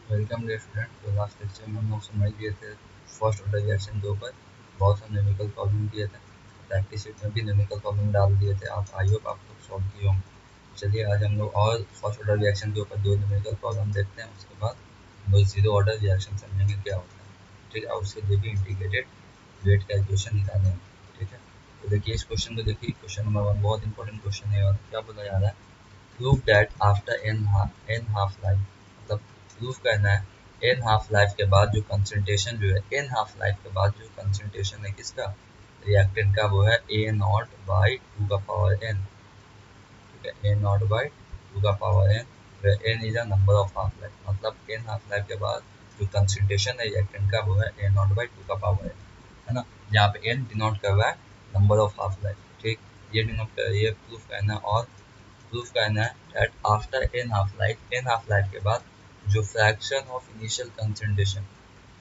Welcome day student. तो last lecture में हम लोग समझ लिए थे फर्स्ट ऑर्डर रिएक्शन के ऊपर। बहुत सारे न्यूमेरिकल प्रॉब्लम किए थे, प्रैक्टिस शीट में भी न्यूमेरिकल प्रॉब्लम डाल दिए थे। आप आई होप आप लोग सॉल्व किए होंगे। चलिए आज हम लोग और फर्स्ट ऑर्डर रिएक्शन के ऊपर दो न्यूमेरिकल प्रॉब्लम देखते हैं। उसके बाद हम लोग जीरो ऑर्डर रिएक्शन समझेंगे क्या होता है। ठीक है, और उसके लिए भी इंटीग्रेटेड वेट कैलकुलेशन निकालेंगे। ठीक है, तो देखिए इस क्वेश्चन को देखिए। क्वेश्चन नंबर 1 बहुत इंपॉर्टेंट क्वेश्चन है। और क्या बोला जा रहा है, prove that after N half life, मतलब प्रूफ करना है एन हाफ लाइफ के बाद जो कंसंट्रेशन जो है, एन हाफ लाइफ के बाद जो कंसंट्रेशन है किसका, रिएक्टेंट का, वो है ए नॉट बाई टू का पावर एन। ठीक है, ए नॉट बाई टू का power N, where n is a number of half life, मतलब एन हाफ लाइफ के बाद जो कंसंट्रेशन है रिएक्टेंट का वो है ए नॉट बाई टू का पावर एन, है ना। जहाँ पे एन डिनोट कर रहा है नंबर ऑफ हाफ लाइफ। ठीक, ये डिनोट कर, ये प्रूफ करना है। और प्रूफ करना है that after N half life, N half life के बाद जो फ्रैक्शन ऑफ इनिशियल कंसंट्रेशन,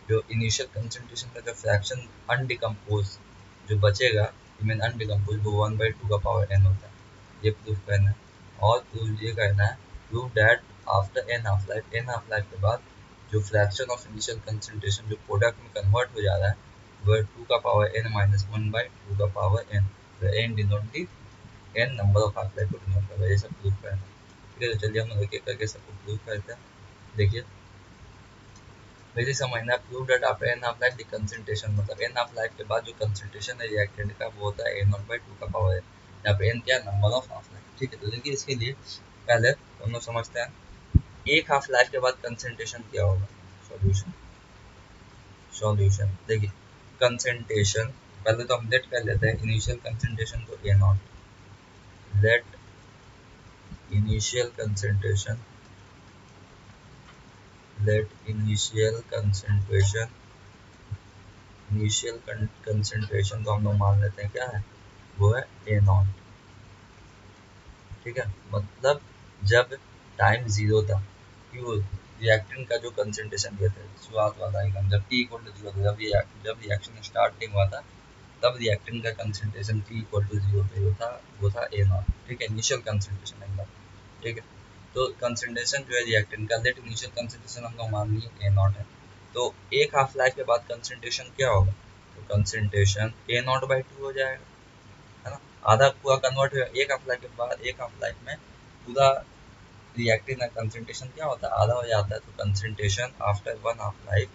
जो इनिशियल कंसंट्रेशन का जो फ्रैक्शन अनडिकम्पोज जो बचेगा, मीन अनडिकम्पोज, वो 1/2 का पावर एन होता है। ये प्रूफ करना है। और प्रूफ ये करना है, proof that after N half life, N half life के बाद जो फ्रैक्शन ऑफ इनिशियल कंसंट्रेशन जो प्रोडक्ट में कन्वर्ट हो जा रहा है वह 2 का पावर एन माइनस 1/2 का power N, N denote the N number of half life को डिनोट कर रहा है। ये सब प्रूफ करना है। ठीक है, तो चलिए हम लोग एक एक करके सबको प्रूफ करते हैं। देखिए पहले समझना, prove that after N half life the concentration, मतलब एन हाफ लाइफ के बाद जो कंसंट्रेशन है रिएक्टेंट का वो होता है ए नॉट बाई टू का पावर है। यहाँ पे एन क्या, नंबर ऑफ हाफ लाइफ। ठीक है, तो देखिए इसके लिए पहले हम लोग समझते हैं एक हाफ लाइफ के बाद कंसंट्रेशन क्या होगा। सॉल्यूशन, सॉल्यूशन देखिए कंसंट्रेशन पहले तो हम लेट कर लेते हैं इनिशियल कंसंट्रेशन को A naught, let initial concentration, let initial concentration, initial concentration को हम लोग मान लेते हैं क्या है, वो है ए नॉट। ठीक है, मतलब जब टाइम जीरो था, क्यों, रिएक्टेंट का जो कंसंट्रेशन दिया था शुरुआत वाला आइकन, जब टी इक्वल टू जीरो था, जब रिएक्शन स्टार्टिंग हुआ था तब रिएक्टेंट का concentration T equal to zero पे जो था वो था ए नॉट। ठीक है, इनिशियल कंसंट्रेशन एकदम। ठीक है, तो कंसंट्रेशन जो है रिएक्टेंट का, लेट इनिशियल कंसंट्रेशन हम लोग मान लिए ए नॉट है। तो एक हाफ लाइफ के बाद कंसंट्रेशन क्या होगा, तो concentration A naught by to हो जाएगा, है ना। आधा पूरा कन्वर्ट हो, एक हाफ लाइफ के बाद एक हाफ लाइफ में पूरा रिएक्टिव का कंसंट्रेशन क्या होता है, आधा हो जाता है। तो concentration after one half life,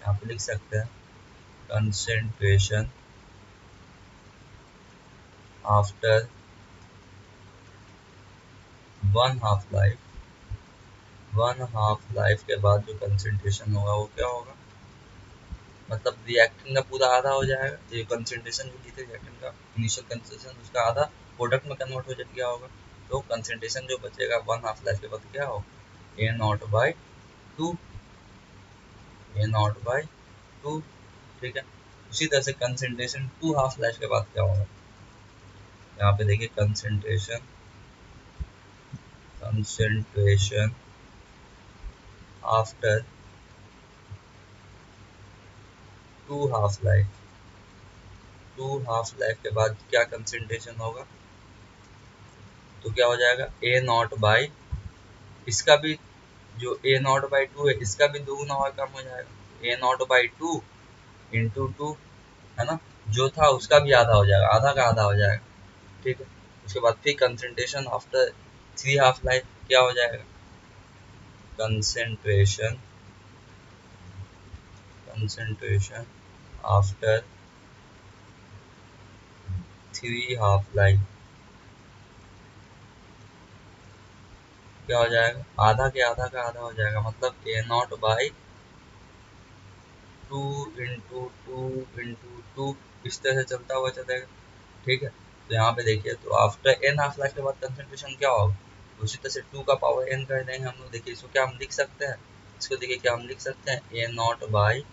यहाँ पे लिख सकते हैं concentration after one half life, one half life के बाद जो कंसंट्रेशन होगा वो क्या होगा, मतलब रिएक्टेंट का पूरा आधा हो जाएगा। जो कंसंट्रेशन जो दी थी रिएक्टेंट का इनिशियल कंसंट्रेशन, उसका आधा प्रोडक्ट में कन्वर्ट हो गया होगा। तो कंसंट्रेशन जो बचेगा वन हाफ लाइफ के बाद क्या होगा, A naught by two, A naught by two. ठीक है, उसी तरह से कंसंट्रेशन टू हाफ लाइफ के बाद क्या होगा, यहाँ पे देखिए concentration, concentration after two half life, two half life के बाद क्या कंसंट्रेशन होगा, तो क्या हो जाएगा ए नॉट बाई, इसका भी जो ए नॉट बाई टू है इसका भी दोगुना और कम हो जाएगा, A naught by two into two, है ना। जो था उसका भी आधा हो जाएगा, आधा का आधा हो जाएगा। ठीक है, उसके बाद फिर concentration after three half life क्या हो जाएगा, concentration, concentration after three half life क्या हो जाएगा, आधा के आधा का आधा हो जाएगा, मतलब A naught by two into two into two, इस तरह से चलता हुआ चलेगा। ठीक है, तो यहाँ पे देखिए तो आफ्टर एन हाफ लाइफ के बाद कंसंट्रेशन क्या होगा, उसी तरह से टू का पावर एन कर देंगे हम लोग। देखिए इसको क्या हम लिख सकते हैं, इसको देखिए क्या हम लिख सकते हैं, A naught by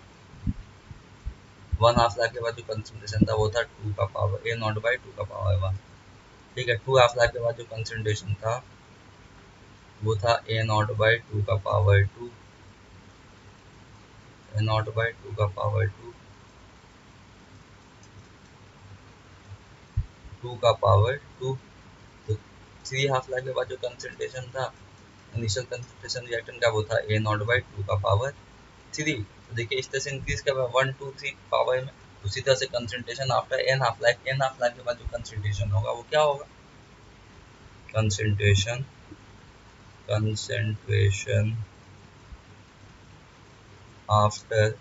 one half life के बाद जो कंसंट्रेशन था वो था टू का power, A naught by two का पावर वन। ठीक है, टू हाफ लाइफ के बाद जो कंसंट्रेशन था वो था ए नॉट बाई टू का power two, A naught by two का पावर टू, टू का पावर टू। तो थ्री हाफ लाइफ के बाद जो कंसंट्रेशन था इनिशियल कंसंट्रेशन रिएक्टेंट का वो था ए नॉट बाई 2 का पावर 3। तो देखिए इस तरह से इंक्रीज कर 1 2 3 पावर में। उसी तरह से concentration after N half life, N half life के बाद जो कंसंट्रेशन होगा वो क्या होगा, concentration concentration after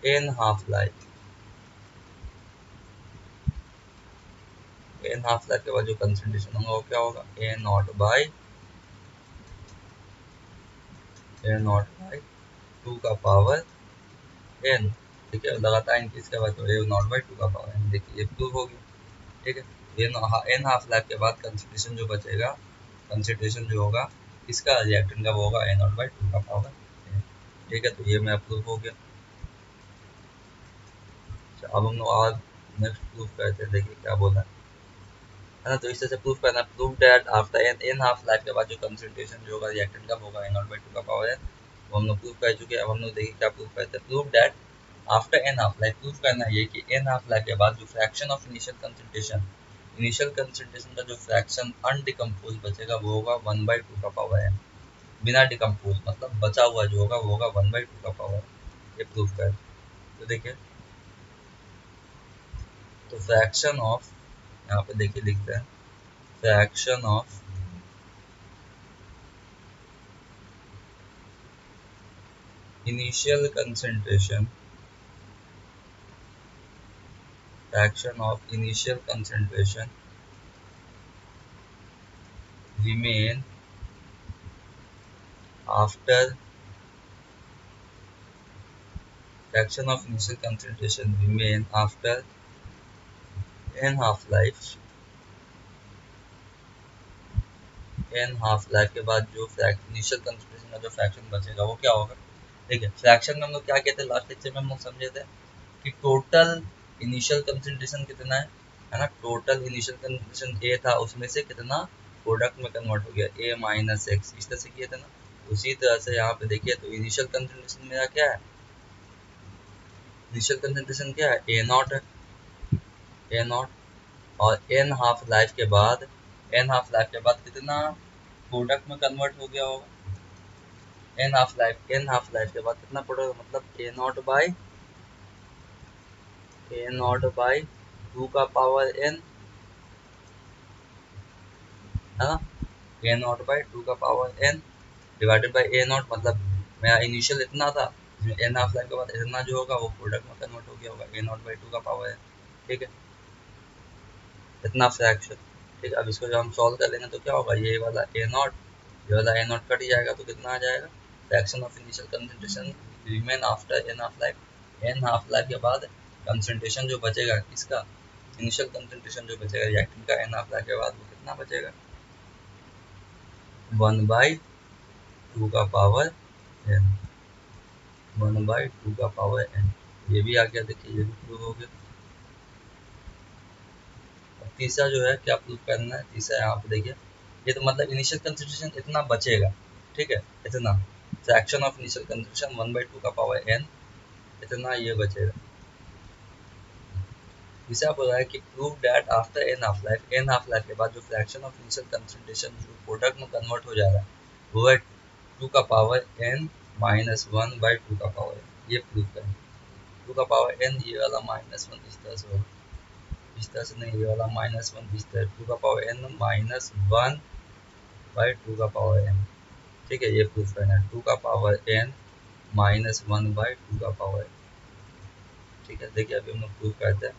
N half life, N half life के बाद जो कंसंट्रेशन होगा वो क्या होगा, ए नॉट बाई 2 का पावर एन। ठीक है, लगातार इंक्रीज के बाद तो ए नॉट बाई 2 का पावर एन। देखिए ये प्रूव हो गया। ठीक है, एन हाफ लाइफ के बाद कंसंट्रेशन जो बचेगा, कंसंट्रेशन जो होगा इसका रिएक्टेंट का वो होगा ए नॉट बाई 2 का पावर एन। ठीक है, तो ये मैं प्रूव हो गया। अब हम लोग और नेक्स्ट प्रूफ करते हैं, देखिए क्या बोला है ना। तो इस तरह से प्रूफ करना, prove that after N half life के बाद जो कंसंट्रेशन जो होगा रिएक्टेंट का होगा ए नॉट बाई 2 का पावर एन। वो हम लोग प्रूफ कर चुके हैं। अब हम लोग देखिए क्या प्रूफ करते हैं, prove that after N half life, proof करना ये कि एन हाफ लाइफ के बाद जो फ्रैक्शन ऑफ इनिशियल कंसंट्रेशन का जो फ्रैक्शन अनडिकम्पोज बचेगा वो होगा 1 बाई 2 का पावर एन। बिना डिकम्पोज मतलब बचा हुआ जो होगा वो होगा 1 बाई 2 का पावर। ये प्रूफ कर। तो देखिए, तो फ्रैक्शन ऑफ, यहाँ पे देखिए लिखते हैं, fraction of initial concentration, fraction of initial concentration remain after, fraction of initial concentration remain after n half life, n half life के बाद जो इनिशियल कंसंट्रेशन का जो फ्रैक्शन बचेगा वो क्या होगा। ठीक है, फ्रैक्शन में हम लोग क्या कहते हैं, लास्ट लेक्चर में हम लोग समझे थे कि टोटल इनिशियल कंसंट्रेशन कितना है ना। टोटल इनिशियल कंसंट्रेशन ए था, उसमें से कितना प्रोडक्ट में कन्वर्ट हो गया, ए माइनस एक्स, इस तरह से किए थे ना। उसी तरह से यहाँ पे देखिए, तो इनिशियल कंसंट्रेशन मेरा क्या है, इनिशियल कंसंट्रेशन क्या है, ए नॉट है, ए नॉट। और एन हाफ लाइफ के बाद, एन हाफ लाइफ के बाद कितना प्रोडक्ट में कन्वर्ट हो गया होगा, एन हाफ लाइफ के बाद कितना प्रोडक्ट, मतलब ए नॉट बाई 2 का पावर एन, है ना। ए नॉट बाई 2 का power N divided by A not, मतलब मेरा इनिशियल इतना था, एन हाफ लाइफ के बाद इतना जो होगा वो प्रोडक्ट में कन्वर्ट हो गया होगा, ए नॉट बाई 2 का पावर एन। ठीक है, इतना फ्रैक्शन। ठीक है, अब इसको जब हम सॉल्व कर लेंगे तो क्या होगा, ये वाला ए नॉट, ये वाला ए नॉट कट जाएगा तो कितना आ जाएगा, fraction of initial concentration remain after N half life, N half life के बाद कंसंट्रेशन जो बचेगा किसका, इनिशियल कंसंट्रेशन जो बचेगा रिएक्टेंट का एन हाफ लाइफ के बाद वो कितना बचेगा, 1 बाई 2 का पावर एन, 1 बाई 2 का पावर एन। ये भी आ गया, देखिए ये भी प्रूव हो गया। तीसरा जो है क्या प्रूव करना है, तीसरा यहाँ पे देखिए, ये तो मतलब इनिशियल कंसंट्रेशन इतना बचेगा। ठीक है, इतना fraction of initial concentration 1 by 2 का पावर एन, इतना ये बचेगा। तीसरा बोला है कि prove that after N half life के बाद जो फ्रैक्शन ऑफ इनिशियल कंसंट्रेशन जो प्रोडक्ट में कन्वर्ट हो जा रहा है वो है 2 का पावर एन माइनस 1 बाई 2 का पावर एन। ये प्रूव करें, 2 का पावर एन, ये वाला माइनस 1 इस तरह से होगा, इस तरह से नहीं, ये वाला माइनस 1 इस तरह, 2 का पावर एन माइनस 1 बाई 2 का पावर एन। ठीक है, ये प्रूफ करना है, 2 का पावर एन माइनस 1 बाई 2 का पावर एन। ठीक है, देखिए अभी हम लोग प्रूफ करते हैं।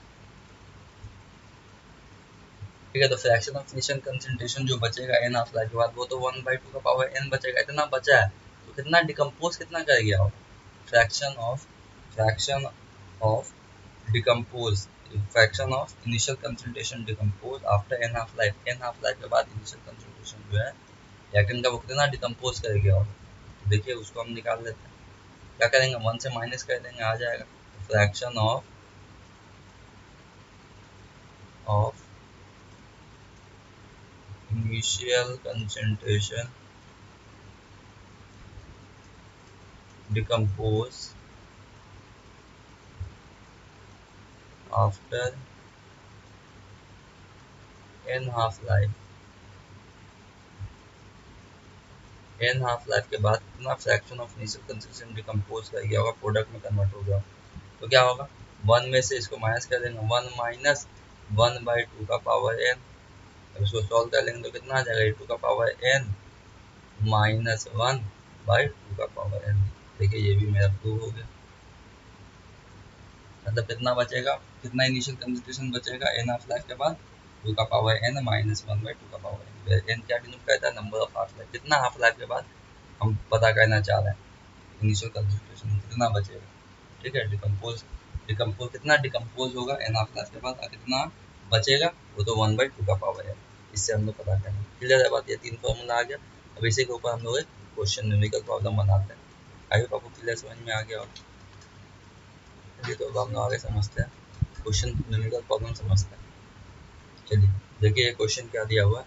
ठीक है, तो फ्रैक्शन ऑफ इनिशियल कंसंट्रेशन जो बचेगा एन हाफ लाइफ के बाद वो तो 1 बाई 2 का पावर एन बचेगा, इतना बचा है। तो कितना डिकम्पोज कितना कर गया होगा, fraction of decompose, fraction of initial concentration decompose after N half life, N half life के बाद इनिशियल कंसंट्रेशन जो है रिएक्टेंट का वो कितना डिकम्पोज कर गया होगा। तो देखिए उसको हम निकाल लेते हैं, क्या करेंगे, 1 से माइनस कर देंगे, आ जाएगा fraction of initial concentration decompose after N half life N half life के बाद कितना fraction of initial concentration decompose कर गया होगा, प्रोडक्ट में कन्वर्ट हो गया, तो क्या होगा, 1 में से इसको माइनस कर देंगे, 1 माइनस 1/2 का पावर n, अब इसको सॉल्व कर लेंगे तो कितना आ जाएगा, 2 का पावर n माइनस 1/2 का पावर n। देखिए ये भी मेरा प्रूव हो गया, मतलब कितना बचेगा, कितना इनिशियल कंसंट्रेशन बचेगा एन हाफ लाइफ के बाद, 2 का पावर n माइनस 1/2 का पावर n। n क्या डिनोट करता है, नंबर ऑफ हाफ लाइफ, कितना हाफ लाइफ के बाद हम पता करना चाह रहे हैं इनिशियल कंसंट्रेशन कितना बचेगा, ठीक है। डिकम्पोज कितना डिकम्पोज होगा एन हाफ लाइफ के बाद, और कितना बचेगा वो तो 1/2 का पावर है, इससे हम लोग पता करेंगे। क्लियर है बात, ये 3 फॉर्मूला आ गया। अब इसी के ऊपर हम लोग एक क्वेश्चन न्यूमेरिकल प्रॉब्लम बनाते हैं। आई होप आपको क्लियर समझ में आ गया हो। चलिए तो अब हम लोग आगे समझते हैं, क्वेश्चन न्यूमेरिकल प्रॉब्लम समझते हैं। चलिए देखिए ये क्वेश्चन क्या दिया हुआ है,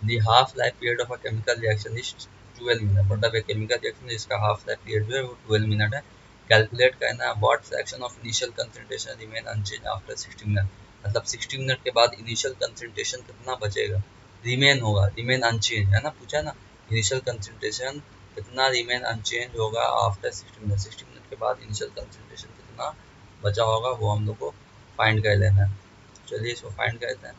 the half life period of a chemical reaction is 12 minute, मतलब एक केमिकल रिएक्शन जिसका हाफ लाइफ पीरियड जो है वो 12 मिनट है। कैलकुलेट करना है what fraction of initial concentration remain unchanged after 60 minute, मतलब 60 मिनट के बाद इनिशियल कंसंट्रेशन कितना बचेगा, रिमेन होगा, रिमेन अनचेंज है ना, पूछा ना, इनिशियल कंसंट्रेशन कितना रिमेन अनचेंज होगा आफ्टर 60 मिनट, 60 मिनट के बाद इनिशियल कंसंट्रेशन कितना बचा होगा वो हम लोग को फाइंड कर लेना है। चलिए इसको फाइंड करते हैं,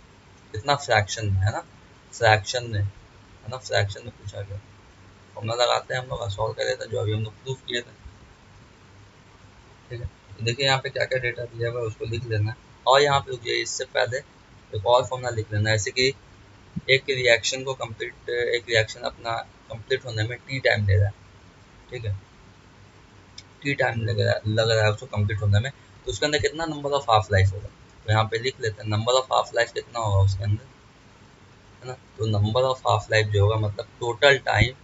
कितना फ्रैक्शन में है ना, फ्रैक्शन में है ना, फ्रैक्शन में पूछा गया, फॉर्मूला लगाते हैं हम लोग, सॉल्व कर लेते हैं जो अभी हम लोग प्रूफ किए थे, ठीक है। तो देखिए यहाँ पे क्या क्या डेटा दिया हुआ है उसको लिख लेना है, और यहाँ पे रुकिए इससे पहले एक और फॉर्मूला लिख लेना है, जैसे कि एक रिएक्शन को कंप्लीट, एक रिएक्शन अपना कंप्लीट होने में टी टाइम ले रहा है, ठीक है, टी टाइम लग रहा है उसको कंप्लीट होने में, तो उसके अंदर कितना नंबर ऑफ हाफ लाइफ होगा, तो यहाँ पे लिख लेते हैं नंबर ऑफ हाफ लाइफ कितना होगा उसके अंदर, है ना। तो नंबर ऑफ हाफ लाइफ जो होगा मतलब टोटल टाइम,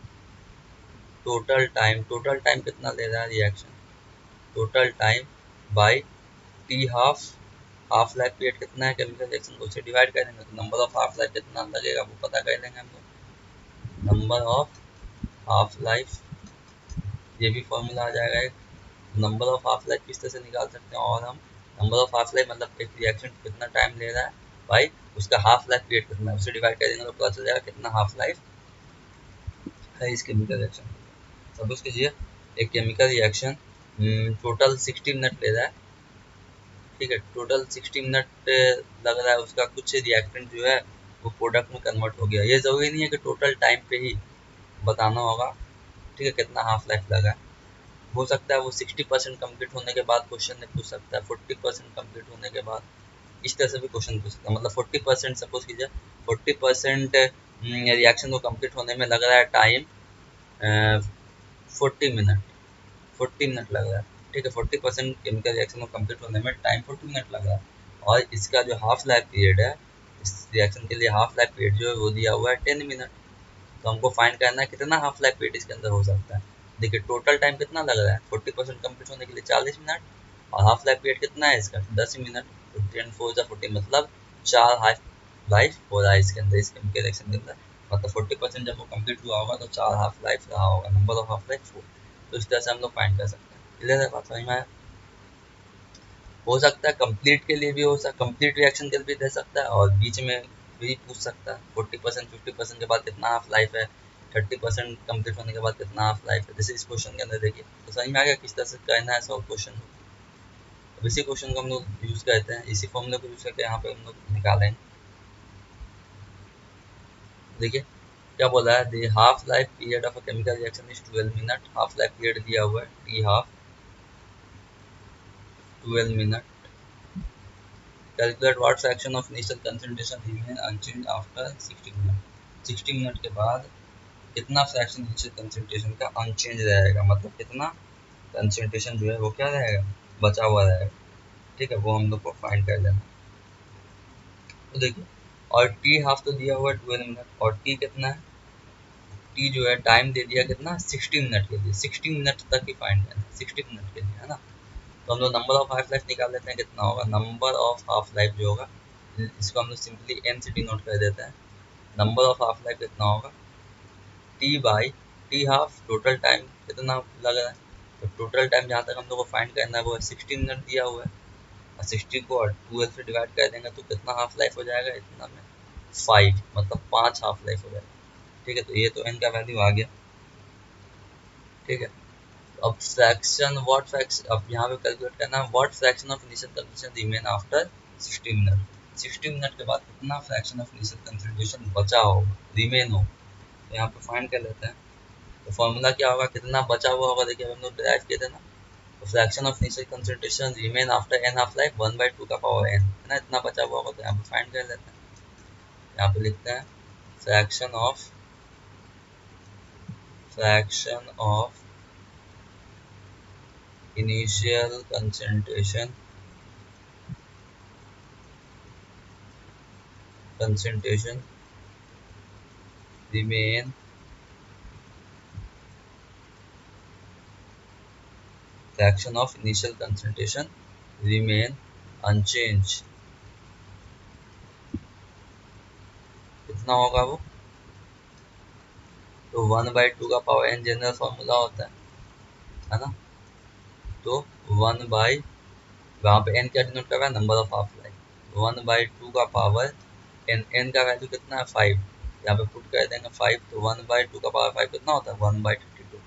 टोटल टाइम कितना ले रहा है reaction, total time by T half, half life period कितना है केमिकल रिएक्शन को, उसे डिवाइड करेंगे तो नंबर ऑफ हाफ लाइफ कितना लगेगा वो पता कर लेंगे हम लोग, नंबर ऑफ हाफ लाइफ, ये भी फॉर्मूला आ जाएगा एक, नंबर ऑफ हाफ लाइफ किस तरह से निकाल सकते हैं, और हम नंबर ऑफ हाफ लाइफ मतलब एक रिएक्शन कितना टाइम ले रहा है भाई उसका हाफ लाइफ पीरियड कितना है, उसे डिवाइड कर देंगे तो पता चल जाएगा कितना हाफ लाइफ है इस केमिकल रिएक्शन। सपोज कीजिए एक केमिकल रिएक्शन टोटल 60 मिनट ले रहा है, ठीक है, टोटल 60 मिनट लग रहा है उसका, कुछ रिएक्टेंट जो है वो प्रोडक्ट में कन्वर्ट हो गया, ये ज़रूरी नहीं है कि टोटल टाइम पे ही बताना होगा, ठीक है, कितना हाफ लाइफ लगा है, हो सकता है वो 60% कम्प्लीट होने के बाद क्वेश्चन ने पूछ सकता है, 40% कम्प्लीट होने के बाद, इस तरह से भी क्वेश्चन पूछ सकता है, मतलब 40% सपोज कीजिए 40% रिएक्शन को कम्प्लीट होने में लग रहा है टाइम 40 मिनट, 40 मिनट लग रहा है, ठीक है, 40% केमिकल रिएक्शन को कंप्लीट होने में टाइम 40 मिनट लग रहा है, और इसका जो हाफ लाइफ पीरियड है इस रिएक्शन के लिए, हाफ लाइफ पीरियड जो है वो दिया हुआ है 10 मिनट, तो हमको फाइंड करना है कितना हाफ लाइफ पीरियड इसके अंदर हो सकता है। देखिए टोटल टाइम कितना लग रहा है 40% कम्प्लीट होने के लिए 40 मिनट, और हाफ लाइफ पीरियड कितना है इसका 10 मिनट, तो 10 4 जा 40 मतलब 4 हाफ लाइफ हो रहा है इसके अंदर, इस केमिकल रिएक्शन के अंदर, मतलब 40% जब वो कंप्लीट हुआ होगा तो 4 हाफ लाइफ रहा होगा, नंबर ऑफ हाफ लाइफ 4, तो इस तरह से हम लोग फाइंड कर सकते हैं। क्लियर है बात समझ में आया। हो सकता है कंप्लीट के लिए भी हो सकता, कंप्लीट रिएक्शन के लिए भी दे सकता है, और बीच में भी पूछ सकता है 40% 50% के बाद कितना हाफ लाइफ है, 30% कंप्लीट होने के बाद कितना हाफ लाइफ है, जैसे इस क्वेश्चन के अंदर देखिए, तो समझ में आ गया किस तरह से करना है सॉल्व क्वेश्चन। अब इसी क्वेश्चन को हम लोग यूज़ करते हैं, इसी फॉर्मूले को यूज़ करके यहाँ पे हम लोग निकालेंगे। देखिए क्या बोला है, the half life period of a chemical reaction is 12 minute, half life period दिया हुआ है T half 12 minute, calculate what fraction of initial concentration remain unchanged after 60 minute, 60 minute के बाद कितना फ्रैक्शन इनिशियल कंसंट्रेशन का अनचेंज रहेगा, मतलब कितना कंसंट्रेशन जो है वो क्या रहेगा, बचा हुआ रहेगा, ठीक है, वो हम लोग को फाइंड कर लेना। तो देखिए और टी हाफ तो दिया हुआ है 12 मिनट, और टी कितना है, टी जो है टाइम दे दिया कितना 60 मिनट के लिए, 60 मिनट तक ही फाइंड करना है 60 मिनट के लिए, है ना। तो हम लोग नंबर ऑफ हाफ लाइफ निकाल लेते हैं, कितना होगा नंबर ऑफ हाफ लाइफ जो होगा, इसको हम लोग सिंपली एन से डिनोट कर देते हैं, नंबर ऑफ हाफ लाइफ कितना होगा T by T half, total time कितना लग रहा है, तो टोटल टाइम जहाँ तक हम लोग को फाइंड करना है वो है 60 मिनट दिया हुआ है, और 60 को 12 से डिवाइड कर देंगे तो कितना हाफ लाइफ हो जाएगा, इतना में 5, मतलब 5 हाफ लाइफ हो जाएगा, ठीक है। तो ये तो एन का वैल्यू आ गया, ठीक है। अब फ्रैक्शन व्हाट फ्रैक्शन, अब यहाँ पे कैलकुलेट करना है what fraction of initial concentration remain after 60 minute. 60 minute के बाद कितना फ्रैक्शन ऑफ इनिशियल कंसंट्रेशन बचा हो, रिमेन हो, तो यहाँ पे फाइंड कर लेते हैं। तो फॉर्मूला क्या होगा, कितना बचा हुआ होगा, देखिए हम लोग डिराइव किए थे ना। तो fraction of initial concentration remain after N half life 1/2 का पावर एन है ना, इतना बचा हुआ होगा। तो यहाँ पे फाइंड कर लेते हैं। यहाँ पे लिखते हैं fraction of initial concentration remain fraction of initial concentration remain unchanged। कितना होगा वो, तो 1/2 का पावर एन जनरल फॉर्मूला होता है ना। तो 1 बाई, वहाँ पे एन क्या डिनोट कर रहा है, नंबर ऑफ हाफ लाइफ। 1/2 का पावर एन, एन का वैल्यू कितना है 5, यहाँ पे पुट कर देंगे 5। तो 1/2 का पावर 5 कितना होता है 1/32।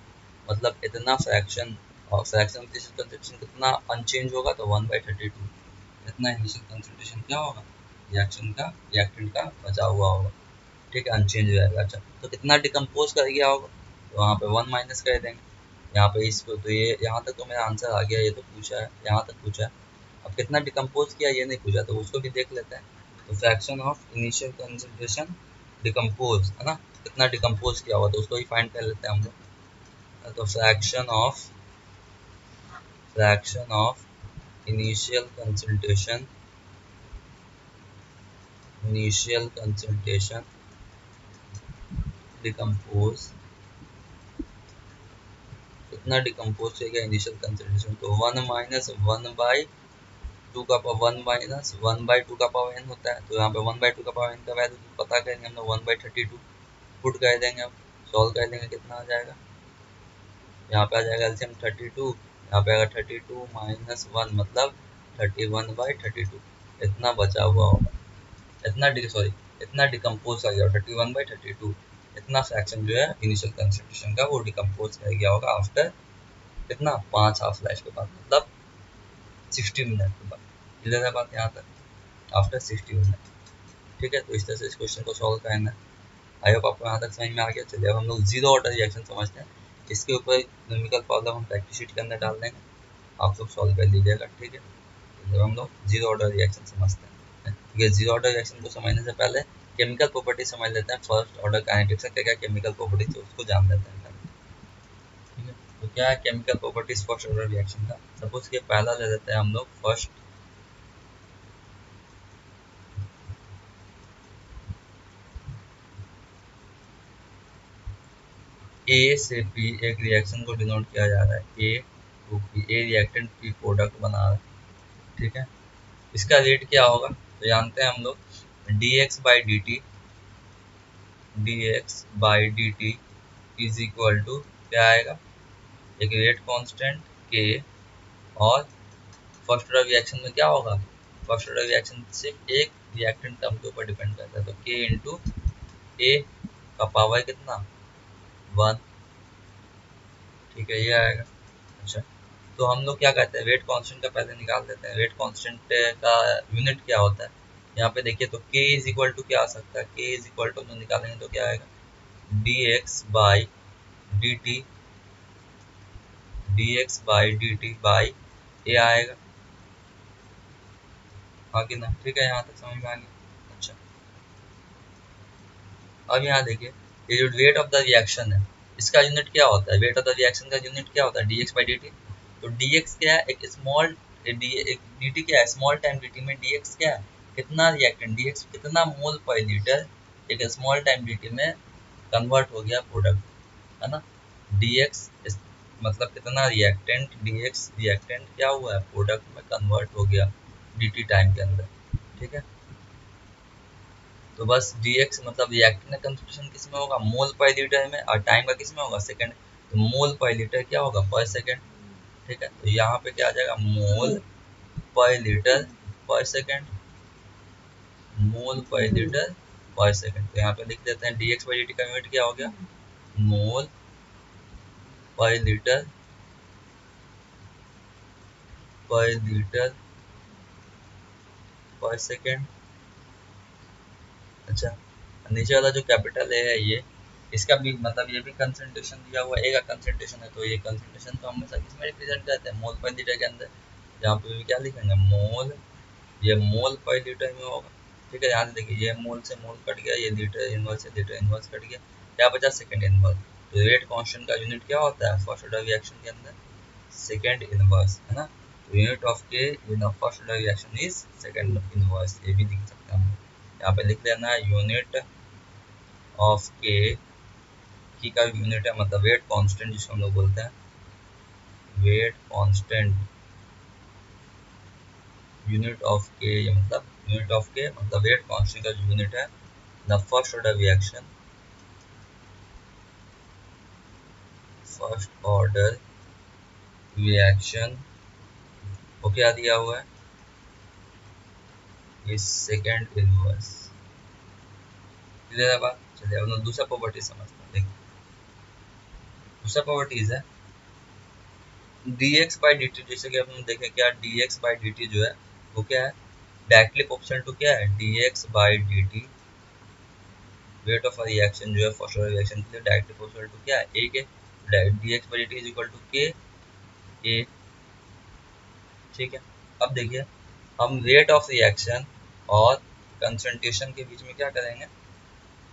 मतलब इतना फ्रैक्शन, और फ्रैक्शन कंसंट्रेशन कितना अनचेंज होगा, तो 1/32। इतना इनिशियल कंसंट्रेशन क्या होगा, रिएक्टेंट का बचा हुआ होगा, ठीक है, अनचेंज रहेगा। अच्छा, तो कितना डिकम्पोज कर गया होगा, तो वहाँ पे 1 माइनस कर देंगे। यहाँ पे इसको, तो ये यहाँ तक तो मेरा आंसर आ गया, ये तो पूछा है, यहाँ तक पूछा है। अब कितना डिकम्पोज किया ये नहीं पूछा, तो उसको भी देख लेते हैं। तो fraction of initial concentration decompose है ना, कितना डिकम्पोज किया हुआ, तो उसको भी फाइंड कर लेते हैं हम लोग। तो fraction of initial concentration decompose, कितना डिकम्पोज किया इनिशियल कंसंट्रेशन, तो 1 का पावर 1/2 का पावर एन होता है। तो यहाँ पे 1/2 का पावर एन का वैल्यू पता करेंगे हम लोग, 1/32 पुट कर देंगे। अब सॉल्व कर देंगे, कितना आ जाएगा, यहाँ पे आ जाएगा एलसीएम 32, यहाँ पे आएगा 32 माइनस 1 मतलब 31/32। इतना बचा हुआ होगा, इतना डिकम्पोज कर गया 31/32। इतना फ्रैक्शन जो है इनिशियल कंसंट्रेशन का वो डिकम्पोज कर गया होगा आफ्टर कितना 5 हाफ लाइफ के बाद, मतलब 60 मिनट के बाद। क्लियर है बात यहाँ तक, आफ्टर 60 मिनट। ठीक है, तो इस तरह से इस क्वेश्चन को सॉल्व करना है। आई होप आपको यहाँ तक समझ में आ गया। चलिए अब हम लोग जीरो ऑर्डर रिएक्शन समझते हैं। इसके ऊपर न्यूमेरिकल प्रॉब्लम हम प्रैक्टिस शीट के अंदर डाल देंगे, आप लोग सॉल्व कर लीजिएगा। ठीक है, तो हम लोग जीरो ऑर्डर रिएक्शन समझते हैं। ठीक है, जीरो ऑर्डर रिएक्शन को समझने से पहले केमिकल प्रॉपर्टी समझ लेते हैं। फर्स्ट ऑर्डर काइनेटिक्स का क्या केमिकल प्रॉपर्टीज है उसको जान लेते हैं। ठीक है, तो क्या है chemical properties first order reaction का। सपोज के पहला ले लेते हैं हम लोग फर्स्ट, ए से पी एक रिएक्शन को डिनोट किया जा रहा है, A to P, A reactant P product बना रहा है। ठीक है, इसका रेट क्या होगा, तो जानते हैं हम लोग dx/dt इज इक्वल टू क्या आएगा, एक रेट कांस्टेंट के, और फर्स्ट ऑर्डर रिएक्शन में क्या होगा, फर्स्ट ऑर्डर रिएक्शन सिर्फ एक रिएक्टेंट टर्म के ऊपर डिपेंड करता है, तो के इंटू ए का पावर कितना 1। ठीक है, ये आएगा। अच्छा, तो हम लोग क्या कहते हैं, वेट कांस्टेंट का पहले निकाल देते हैं। वेट कांस्टेंट का यूनिट क्या होता है, यहाँ पे देखिए तो k इज इक्वल टू क्या आ सकता है, k इज इक्वल टू हम निकालेंगे तो क्या आएगा dx/dt बाई ए आएगा। हाँ कि ना, ठीक है, यहाँ तक समझ में आ गया। अच्छा, अब यहाँ देखिए ये जो वेट ऑफ द रिएक्शन है इसका यूनिट क्या होता है, वेट ऑफ द रिएक्शन का यूनिट क्या होता है dx/dt। तो dx क्या है, एक स्मॉल dt क्या है, स्मॉल टाइम dt में dx क्या है, कितना रिएक्टेंट, dx कितना मोल पर लीटर एक स्मॉल टाइम dt में कन्वर्ट हो गया प्रोडक्ट, है ना। dx मतलब कितना रिएक्टेंट, dx रिएक्टेंट क्या हुआ है प्रोडक्ट में कन्वर्ट हो गया dt टाइम के अंदर। ठीक है, तो बस dx मतलब रिएक्टेंट का कंसंट्रेशन किस में होगा, मोल पर लीटर में, और टाइम का किस में होगा सेकंड, तो मोल पर लीटर क्या होगा पर सेकंड। ठीक है, तो यहाँ पे क्या आ जाएगा मोल पर लीटर पर सेकंड, मोल पर लीटर पर सेकंड। तो यहाँ पे लिख देते हैं dx/dt का यूनिट क्या हो गया मोल पर लीटर पर सेकेंड। अच्छा, नीचे वाला जो कैपिटल ए है ये, इसका भी मतलब ये भी कंसंट्रेशन दिया हुआ है, ए का कंसंट्रेशन है, तो ये कंसंट्रेशन तो हमेशा किसमें रिप्रेजेंट करते हैं, मोल पर लीटर के अंदर। यहाँ पे भी क्या लिखेंगे, मोल, ये मोल पर लीटर में होगा। ठीक है, यहाँ से देखिए ये मोल से मोल कट गया, ये लीटर इनवर्स से लीटर इनवर्स कट गया, क्या बचा सेकंड इनवर्स। तो रेट कांस्टेंट का यूनिट क्या होता है फर्स्ट ऑर्डर रिएक्शन के अंदर, सेकंड इनवर्स, है ना। तो यूनिट ऑफ के in first order reaction is second inverse, ये भी लिख सकते हैं हम। यहाँ पे लिख लेना है यूनिट ऑफ के, की का यूनिट है मतलब वेट कांस्टेंट जिसको हम लोग बोलते हैं, वेट कांस्टेंट, यूनिट ऑफ के ये मतलब यूनिट ऑफ के मतलब वेट कांस्टेंट का जो यूनिट है the first order reaction, first order reaction को क्या दिया हुआ है, इज सेकंड इनवर्स। क्लियर है बात। चलिए अब दूसरा प्रॉपर्टी समझते हैं। देखिए दूसरा प्रॉपर्टीज है dx बाई dt, जैसे कि हम देखें क्या dx बाई dt जो है वो क्या है, डायरेक्टली प्रोपोर्शनल टू क्या है, dx by dt, rate of reaction जो है फर्स्ट ऑर्डर रिएक्शन के लिए डायरेक्टली प्रोपोर्शनल टू क्या है, a के, dx by dt is equal to k a। ठीक है, अब देखिए हम रेट ऑफ रिएक्शन और कंसंट्रेशन के बीच में क्या करेंगे,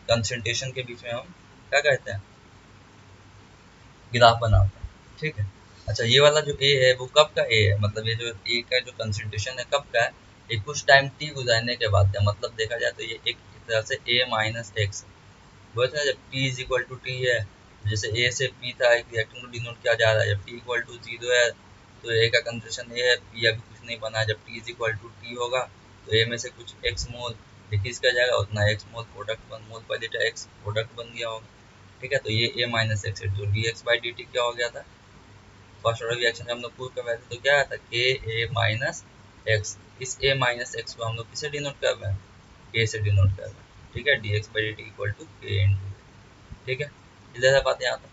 कंसंट्रेशन के बीच में हम क्या कहते हैं, ग्राफ बनाते हैं। ठीक है, अच्छा ये वाला जो ए है वो कब का ए है, मतलब ये जो ए का जो कंसंट्रेशन है कब का है, ये कुछ टाइम टी गुजरने के बाद का, मतलब देखा जाए तो ये एक तरह से ए माइनस एक्स, बोलते हैं जब T is equal to T है, जैसे ए से पी था एक रिएक्शन को डिनोट किया जा रहा है, जब टी इक्वल टू जीरो है तो ए का कंसंट्रेशन ए है, पी अभी कुछ नहीं बना है, जब T is equal to T होगा तो ए में से कुछ एक्स मोल डिक्रीज कर जाएगा, उतना एक्स मोल प्रोडक्ट वन मोल पर लीटर एक्स प्रोडक्ट बन गया होगा। ठीक है, तो ये ए माइनस एक्स है, तो D X by D T क्या हो गया था, फर्स्ट ऑर्डर रिएक्शन हम लोग प्रूव कर रहे थे तो क्या आया था, के ए माइनस एक्स। इस ए माइनस एक्स को हम लोग किसे डिनोट कर रहे हैं, के से डिनोट कर रहे हैं। ठीक है, D X by D T equal to K into, ठीक है, क्लियर है बात यहाँ तक।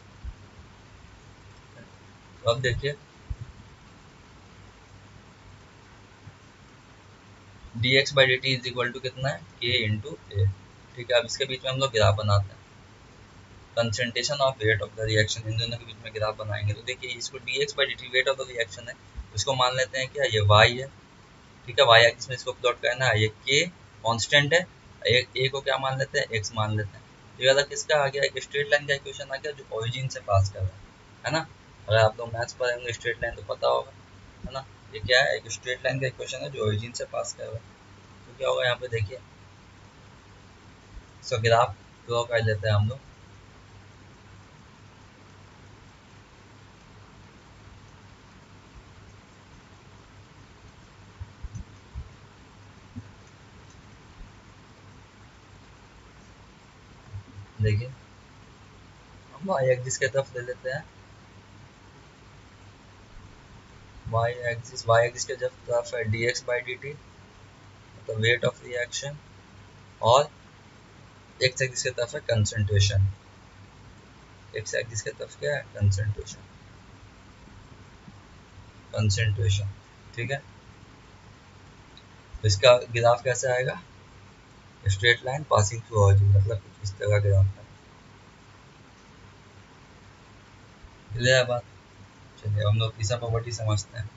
तो अब देखिए D X by D T is equal to कितना है, के इंटू ए। ठीक है, अब इसके बीच में हम लोग ग्राफ बनाते हैं, concentration of rate of the reaction, इन दोनों के बीच में ग्राफ बनाएंगे। तो देखिए इसको D X by D T rate of the reaction है, इसको मान लेते हैं क्या, ये वाई है। ठीक है, वाई एक्सिस में इसको प्लॉट करना है, ये के कांस्टेंट है, ए को क्या मान लेते हैं, एक्स मान लेते हैं। ये वाला किसका आ गया, एक स्ट्रेट लाइन का इक्वेशन आ गया जो ओरिजिन से पास कर रहा है ना। अगर आप लोग मैथ्स पढ़ेंगे स्ट्रेट लाइन तो पता होगा, है ना। ये क्या है, एक स्ट्रेट लाइन का इक्वेशन है जो ओरिजिन से पास कर रहा है। तो क्या होगा यहाँ पे देखिए, इसका ग्राफ ड्रॉ कर लेते हैं हम लोग। देखिए हम वाई एक्सिस की तरफ ले लेते हैं, वाई एक्सिस के जब तरफ है D X by D T मतलब वेट ऑफ रिएक्शन, और एक्स एक्सिस की तरफ है कंसंट्रेशन, एक्स एक्सिस की तरफ क्या है, कंसंट्रेशन, कंसंट्रेशन। ठीक है, तो इसका ग्राफ कैसे आएगा, straight line passing through origin, मतलब कुछ इस तरह ग्राफ है। क्लियर है बात। चलिए हम लोग तीसरा प्रॉपर्टी समझते हैं।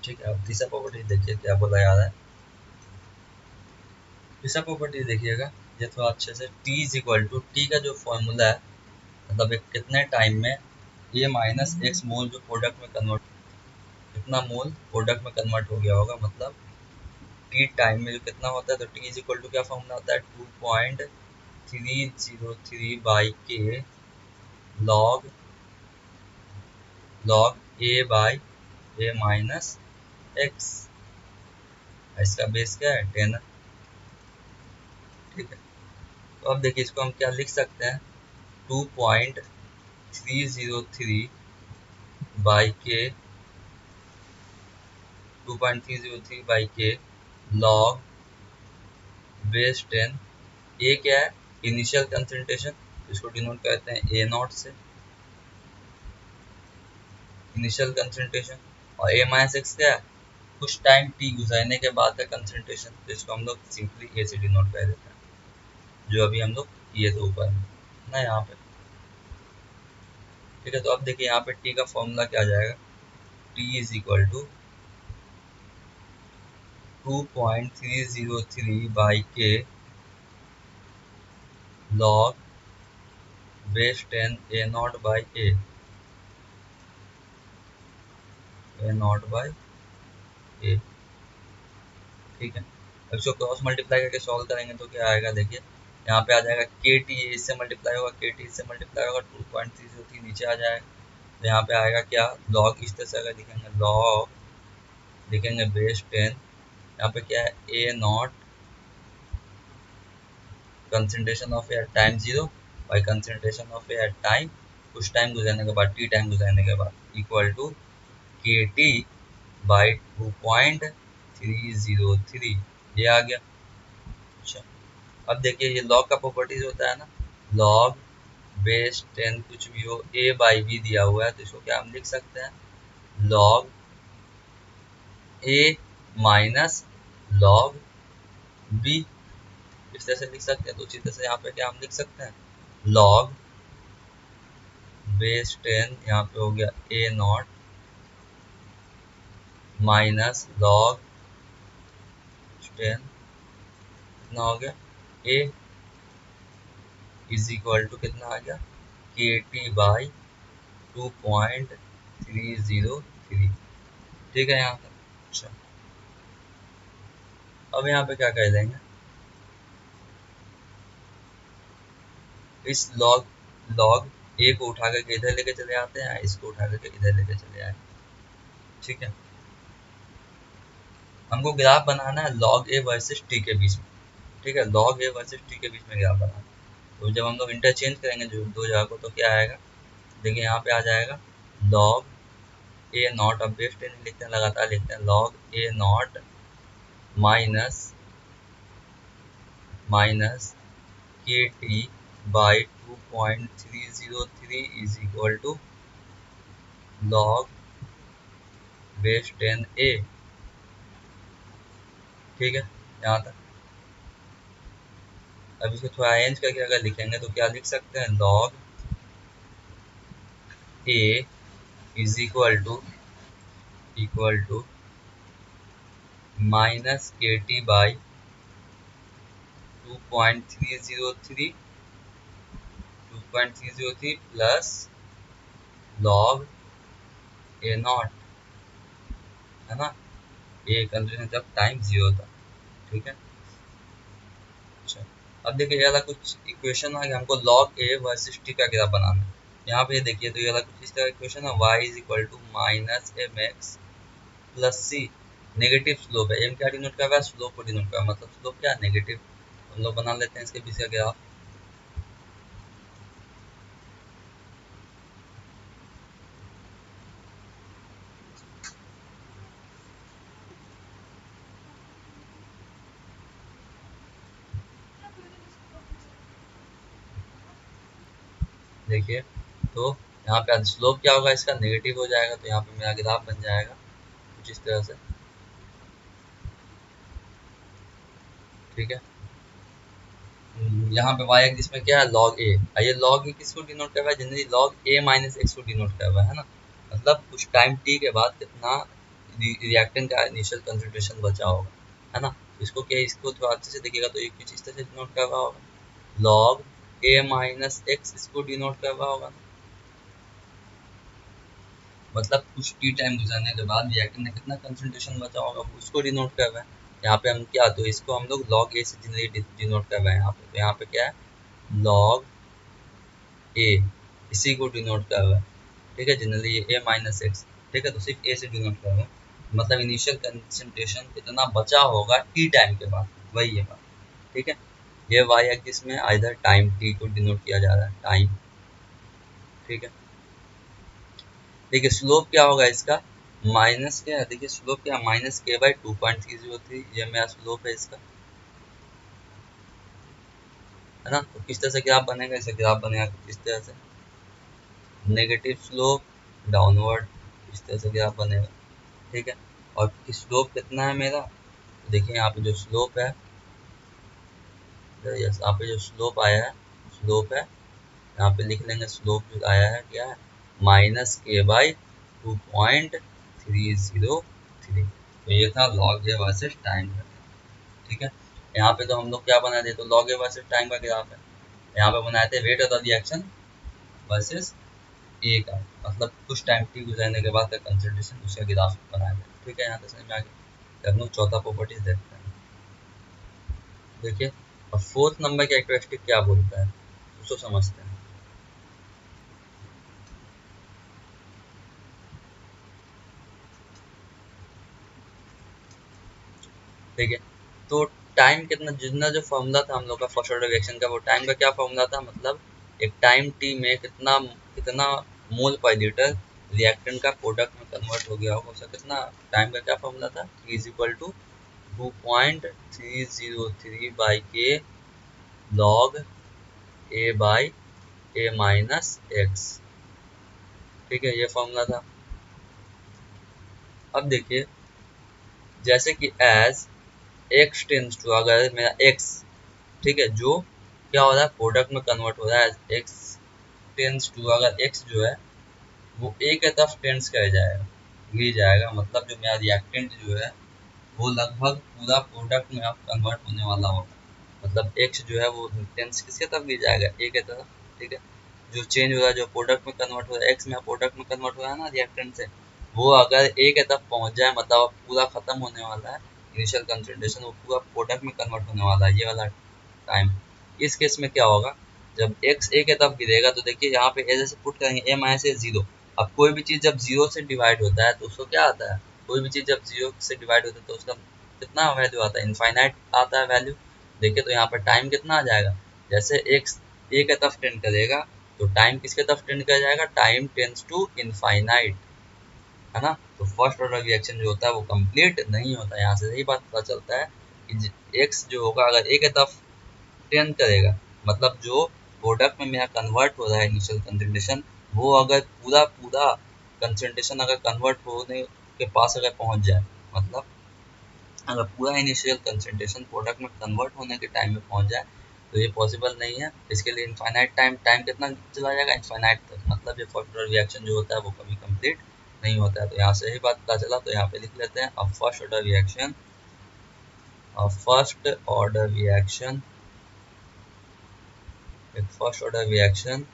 ठीक है, अब तीसरा प्रॉपर्टी देखिए क्या बोला जा रहा है। तीसरा प्रॉपर्टी देखिएगा ये थोड़ा अच्छे से, T is equal to, T का जो फॉर्मूला है मतलब एक कितने टाइम में ए माइनस एक्स मोल जो प्रोडक्ट में कन्वर्ट, कितना मोल प्रोडक्ट में कन्वर्ट हो गया होगा, मतलब टी टाइम में जो कितना होता है, तो टी इज इक्वल टू क्या फॉर्मूला होता है, 2.303 by K log A by A minus x, इसका बेस क्या है 10। ठीक है, तो अब देखिए इसको हम क्या लिख सकते हैं, 2.303 बाई के, 2.303 बाई के लॉग बेस 10। ए क्या है? इनिशियल कंसंट्रेशन, इसको डिनोट करते हैं ए नॉट से, इनिशियल कंसंट्रेशन। और ए माइनस एक्स क्या है? कुछ टाइम टी गुजरने के बाद का कंसंट्रेशन, तो इसको हम लोग सिंपली ए से डिनोट कर देते हैं, जो अभी हम लोग किए थे ऊपर में ना यहाँ पे। ठीक है, तो अब देखिए यहाँ पे टी का फॉर्मूला क्या आ जाएगा, T is equal to 2.303 by K log base 10 A naught by A naught by A. ठीक है, अब इसको क्रॉस मल्टीप्लाई करके सॉल्व करेंगे तो क्या आएगा, देखिए यहाँ पे आ जाएगा के टी, इससे मल्टीप्लाई होगा, के टी इससे मल्टीप्लाई होगा, 2.303 नीचे आ जाएगा। तो यहाँ पे आएगा क्या, लॉग, इस तरह से अगर लिखेंगे लॉग, लिखेंगे बेस 10, यहाँ पे क्या है A naught concentration of air time 0 by concentration of air time कुछ टाइम गुजरने के बाद, टी टाइम गुजरने के बाद, equal to K T by 2.303, ये आ गया। अच्छा, अब देखिए ये लॉग का प्रॉपर्टीज होता है ना, लॉग बेस 10 कुछ भी हो, ए बाई बी दिया हुआ है, तो इसको क्या हम लिख सकते हैं, लॉग ए माइनस लॉग बी, इस तरह से लिख सकते हैं। तो उसी तरह से यहाँ पे क्या हम लिख सकते हैं, लॉग बेस 10 यहाँ पे हो गया ए नॉट माइनस लॉग 10, कितना हो गया, ए इज इक्वल टू कितना आ गया, के टी बाई 2.303। ठीक है यहाँ तक। अच्छा, अब यहाँ पे क्या कर देंगे, इस लॉग लॉग ए को उठा करके इधर लेके चले आते हैं, इसको उठा करके इधर लेके चले आए। ठीक है, हमको ग्राफ बनाना है लॉग ए वर्सेस टी के बीच में। ठीक है, लॉग ए वर्सेस टी के बीच में ग्राफ बनाना है। तो जब हम लोग इंटरचेंज करेंगे जो दो जगह को, तो क्या आएगा, देखिए यहाँ पे आ जाएगा लॉग ए नॉट, अब बेस 10 लिखते हैं, लगातार लिखते हैं, log A naught minus minus K T by 2.303 is equal to log base 10 A. ठीक है यहाँ तक। अब इसको थोड़ा अरेंज करके अगर लिखेंगे तो क्या लिख सकते हैं, log A is equal to minus K T by 2.303 plus log A naught, है ना, ए कंडीशन जब टाइम 0 था। ठीक है, अच्छा, अब देखिए ये वाला कुछ इक्वेशन आ गया, हमको लॉग ए वर्सेस टी का ग्राफ बनाना है। यहाँ पे देखिए तो ये वाला कुछ इस तरह इक्वेशन है, y is equal to minus M X plus C, negative slope है, एम क्या डिनोट कर रहा है, स्लोप को डिनोट कर रहा है, मतलब स्लोप क्या है, नेगेटिव। हम लोग बना लेते हैं इसके पीछे का ग्राफ। देखिए तो यहाँ पे स्लोप क्या होगा, इसका नेगेटिव हो जाएगा, तो यहाँ पे मेरा ग्राफ बन जाएगा कुछ इस तरह से। ठीक है, यहाँ पे y एक्सिस में क्या है, log a, ये log a किसको डिनोट कर रहा है, generally log a minus x को डिनोट कर रहा है ना, मतलब कुछ टाइम t के बाद कितना रिएक्टेंट का इनिशियल कंसंट्रेशन बचा होगा, है ना। तो इसको क्या, इसको थोड़ा अच्छे से देखिएगा तो ये कुछ इस तरह से डिनोट कर रहा होगा, log a माइनस एक्स इसको डिनोट कर रहा होगा, मतलब कुछ टी टाइम गुजरने के बाद रिएक्टेंट में कितना कंसंट्रेशन बचा होगा उसको डिनोट कर रहे हैं। यहाँ पे हम क्या, तो इसको हम लोग log a से जनरली डिनोट कर रहे हैं यहाँ पे, तो यहाँ पे क्या है log a, इसी को डिनोट कर रहा है। ठीक है, जनरली ये a माइनस एक्स। ठीक है, तो सिर्फ a से डिनोट कर रहा है, मतलब इनिशियल कंसंट्रेशन कितना बचा होगा टी टाइम के बाद, वही है बात। ठीक है, ये y एक्सिस में इधर टाइम t को डिनोट किया जा रहा है, टाइम। ठीक है, देखिए स्लोप क्या होगा इसका, माइनस क्या है, देखिए स्लोप क्या, माइनस के बाई 2.303, ये मेरा स्लोप है इसका। है ना। तो किस तरह से ग्राफ बनेगा, इसे ग्राफ बनेगा किस तरह से, नेगेटिव स्लोप डाउनवर्ड, इस तरह से ग्राफ बनेगा, ठीक है। और स्लोप कितना है मेरा, तो देखिए यहाँ पे जो स्लोप है, यस यहाँ पे जो स्लोप आया है, स्लोप है यहाँ पे लिख लेंगे, स्लोप जो आया है क्या है, -k/2.303। तो ये था लॉग ए वर्सेस टाइम का, ठीक है। यहाँ पे तो हम लोग क्या बनाए थे, तो लॉग ए वर्सेस टाइम का ग्राफ है। यहाँ पे बनाए थे rate of the reaction versus A का, मतलब कुछ टाइम टी गुजरने के बाद का कंसंट्रेशन, उसका ग्राफ बनाया था, ठीक है। यहाँ तक समझ में आ गया। हम लोग चौथा प्रॉपर्टीज देखते हैं, देखिए। और फोर्थ नंबर कैरेक्टरिस्टिक क्या बोलता है उसको समझते हैं। ठीक है, तो टाइम कितना, जितना जो फॉर्मूला था हम लोग का फर्स्ट ऑर्डर रिएक्शन का, वो टाइम का क्या फॉर्मूला था, मतलब एक टाइम टी में कितना कितना मोल पर लीटर रिएक्टेंट का प्रोडक्ट में कन्वर्ट हो गया होगा, उसका कितना टाइम का क्या फॉर्मूला था, E = 2.303/k log a/a-x, ठीक है, ये फॉर्मूला था। अब देखिए, जैसे कि एज x टेंस टू, अगर मेरा x, ठीक है, जो क्या हो रहा है, प्रोडक्ट में कन्वर्ट हो रहा है, x टेंस टू, अगर x जो है वो a के तरफ टेंस कर जाएगा, गिर जाएगा, मतलब जो मेरा रिएक्टेंट जो है वो लगभग पूरा प्रोडक्ट में अब कन्वर्ट होने वाला होगा, मतलब x जो है वो टेंस किसके तरफ गिर जाएगा, a के तरफ, ठीक है। जो चेंज हो रहा है, जो प्रोडक्ट में कन्वर्ट हो रहा है, x में प्रोडक्ट में कन्वर्ट हो रहा है ना रिएक्टेंट से, वो अगर a के तरफ पहुंच जाए, मतलब पूरा खत्म होने वाला है इनिशियल कंसंट्रेशन, वो पूरा प्रोडक्ट में कन्वर्ट होने वाला है, ये वाला टाइम। इस केस में क्या होगा, जब x a के तरफ गिरेगा, तो देखिए यहाँ पे जैसे पुट करेंगे a-0। अब कोई भी चीज़ जब जीरो से डिवाइड होता है तो उसको क्या आता है, कोई भी चीज़ जब जीरो से डिवाइड होता है तो उसका कितना वैल्यू आता है, इनफाइनाइट आता है वैल्यू। देखिए तो यहाँ पर टाइम कितना आ जाएगा, जैसे x a के तरफ टेंड करेगा तो टाइम किसके तरफ टेंड कर जाएगा, टाइम टेंड्स टू इनफाइनाइट, है ना। तो फर्स्ट ऑर्डर रिएक्शन जो होता है वो कंप्लीट नहीं होता है। यहाँ से यही बात पता चलता है कि x जो होगा अगर a के तरफ टेंड करेगा, मतलब जो प्रोडक्ट में मेरा कन्वर्ट हो रहा है इनिशियल कंसंट्रेशन, वो अगर पूरा पूरा कंसंट्रेशन अगर कन्वर्ट होने के पास अगर पहुंच जाए, मतलब अगर पूरा इनिशियल कंसंट्रेशन प्रोडक्ट में कन्वर्ट होने के टाइम में पहुंच जाए, तो ये पॉसिबल नहीं है। इसके लिए इनफाइनाइट टाइम कितना चला जाएगा, इनफाइनाइट तक, मतलब ये फर्स्ट ऑर्डर रिएक्शन जो होता है वो कभी कंप्लीट नहीं होता है। तो यहाँ से यही बात पता चला, तो यहाँ पे लिख लेते हैं, a first order reaction, a first order reaction, एक first order reaction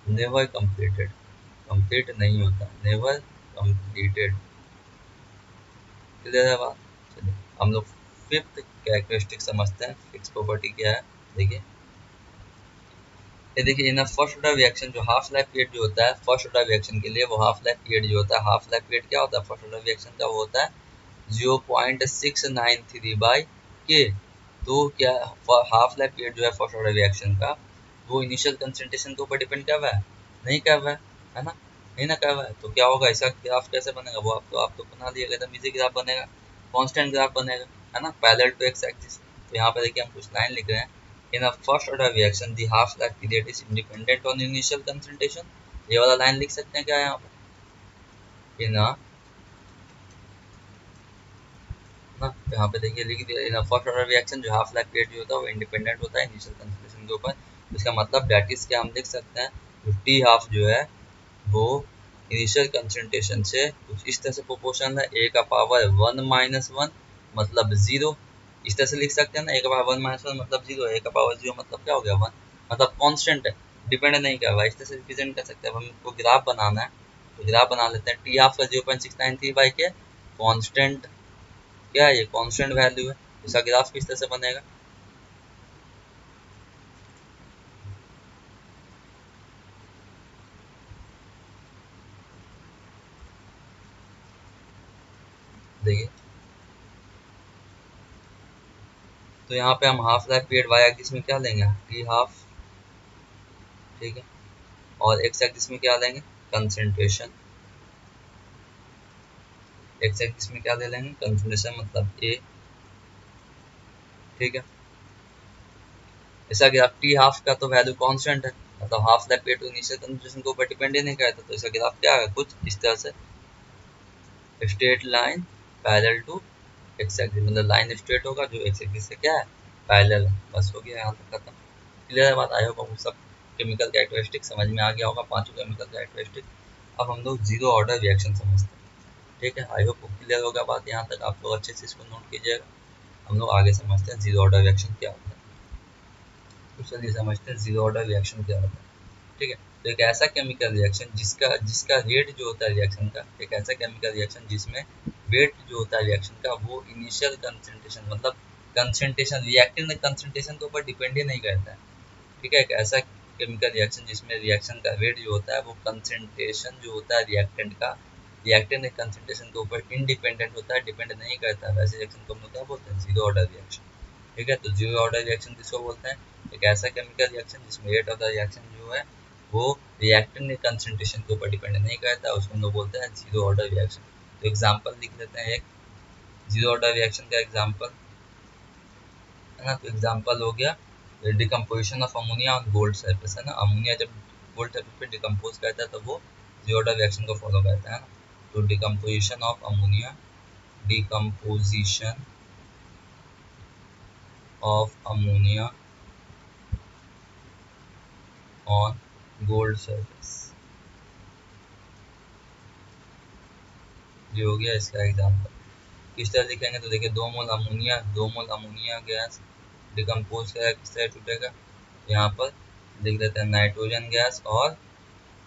never completed, complete नहीं होता, नेवर कंप्लीटेड, क्लियर है बात। चलिए हम लोग फिफ्थ कैरेक्टरिस्टिक समझते हैं, फिफ्थ प्रॉपर्टी क्या है, देखिए। ये देखिए, इन फर्स्ट ऑर्डर रिएक्शन जो हाफ लाइफ पीरियड जो होता है फर्स्ट ऑर्डर रिएक्शन के लिए, वो हाफ लाइफ पीरियड जो होता है, हाफ लाइफ पीरियड क्या होता है फर्स्ट ऑर्डर रिएक्शन का, वो होता है 0.693/k। तो क्या हाफ लाइफ पीरियड जो है फर्स्ट ऑर्डर रिएक्शन का, वो इनिशियल कंसंट्रेशन के ऊपर डिपेंड कर रहा है, नहीं कर रहा है ना, नहीं ना कर रहा है। तो क्या होगा, इसका ग्राफ कैसे बनेगा, वो आप तो बना दिएगा, एकदम इजी ग्राफ बनेगा, कांस्टेंट ग्राफ बनेगा, है ना, पैरेलल टू एक्स एक्सिस। तो यहाँ पे देखिए हम कुछ लाइन लिख रहे हैं, in a first order reaction the half life period is independent on initial concentration. ये वाला लाइन लिख सकते हैं क्या यहाँ पे, इन अ, ना, तो यहाँ पे देखिए लिख दिया, इन फर्स्ट ऑर्डर रिएक्शन जो हाफ लाइफ पीरियड जो होता है वो इंडिपेंडेंट होता है इनिशियल कंसंट्रेशन के ऊपर। इसका मतलब दैट इज क्या हम लिख सकते हैं, जो टी हाफ जो है वो इनिशियल कंसंट्रेशन से कुछ इस तरह से प्रोपोर्शनल है, ए का पावर 1 - 1 मतलब 0, इस तरह से लिख सकते हैं ना, ए का पावर 1 - 1 मतलब 0, ए का पावर 0 मतलब क्या हो गया 1, मतलब कांस्टेंट है, डिपेंड नहीं कर रहा, इस तरह से रिप्रेजेंट कर सकते हैं। अब हमको ग्राफ बनाना है, तो ग्राफ बना लेते हैं, टी हाफ का 0.693/k कांस्टेंट, क्या है ये कांस्टेंट वैल्यू है, इसका ग्राफ किस तरह से बनेगा, देखिए। तो यहाँ पे हम half life period Y axis में क्या लेंगे, टी हाफ, ठीक है, और एक्स एक्सिस में क्या लेंगे, कंसंट्रेशन, एक्स एक्सिस में क्या ले लेंगे, कंसंट्रेशन मतलब ए, ठीक है। ऐसा ग्राफ टी हाफ का तो वैल्यू कांस्टेंट है, मतलब हाफ लाइफ पीरियड तो इनिशियल कंसंट्रेशन के ऊपर डिपेंड ही नहीं करता, तो इसका ग्राफ क्या है, कुछ इस तरह से straight line parallel to x axis, मतलब लाइन स्ट्रेट होगा जो एक्स एक्सिस से क्या है, पैरेलल है। बस हो गया, यहाँ तक खत्म। क्लियर है बात? आई होप आपको सब केमिकल कैरेक्टरिस्टिक समझ में आ गया होगा, पांचों केमिकल कैरेक्टरिस्टिक। अब हम लोग जीरो ऑर्डर रिएक्शन समझते हैं। ठीक है, आई होप क्लियर होगा बात यहाँ तक, आप लोग अच्छे से इसको नोट कीजिएगा। हम लोग आगे समझते हैं जीरो ऑर्डर रिएक्शन क्या होता है। तो चलिए समझते हैं जीरो ऑर्डर रिएक्शन क्या होता है। ठीक है, तो एक ऐसा केमिकल रिएक्शन जिसका जिसका रेट जो होता है रिएक्शन का, एक ऐसा केमिकल रिएक्शन जिसमें वेट जो होता है रिएक्शन का वो इनिशियल कंसंट्रेशन, मतलब कंसंट्रेशन, रिएक्टेंट कंसंट्रेशन के ऊपर डिपेंड ही नहीं करता है। ठीक है, एक ऐसा केमिकल रिएक्शन जिसमें रिएक्शन का रेट जो होता है वो कंसंट्रेशन जो होता है रिएक्टेंट का, रिएक्टेंट के कंसंट्रेशन के ऊपर इंडिपेंडेंट होता है, डिपेंड नहीं करता है। वैसे रिएक्शन को हम लोग क्या बोलते हैं, जीरो ऑर्डर रिएक्शन। ठीक है, तो जीरो ऑर्डर रिएक्शन किसको बोलते हैं, एक ऐसा केमिकल रिएक्शन जिसमें रेट ऑफ द रिएक्शन जो है वो रिएक्टेंट के कंसंट्रेशन के ऊपर डिपेंड नहीं करता है, उसको हम लोग बोलते हैं जीरो ऑर्डर रिएक्शन। तो एग्जांपल लिख लेते हैं, एक जीरो ऑर्डर रिएक्शन का एग्जांपल है ना, तो एग्जांपल हो गया decomposition of ammonia on gold surface, है ना। अमोनिया जब गोल्ड सरफेस पे डिकम्पोज करता है तो वो जीरो ऑर्डर रिएक्शन को फॉलो करता है ना। तो decomposition of ammonia, decomposition of ammonia on gold surface, ये हो गया इसका एग्जांपल। किस तरह लिखेंगे, तो देखिए दो मोल अमोनिया गैस डिकम्पोज करेगा, किस तरह टूटेगा, यहाँ पर लिख देते हैं नाइट्रोजन गैस और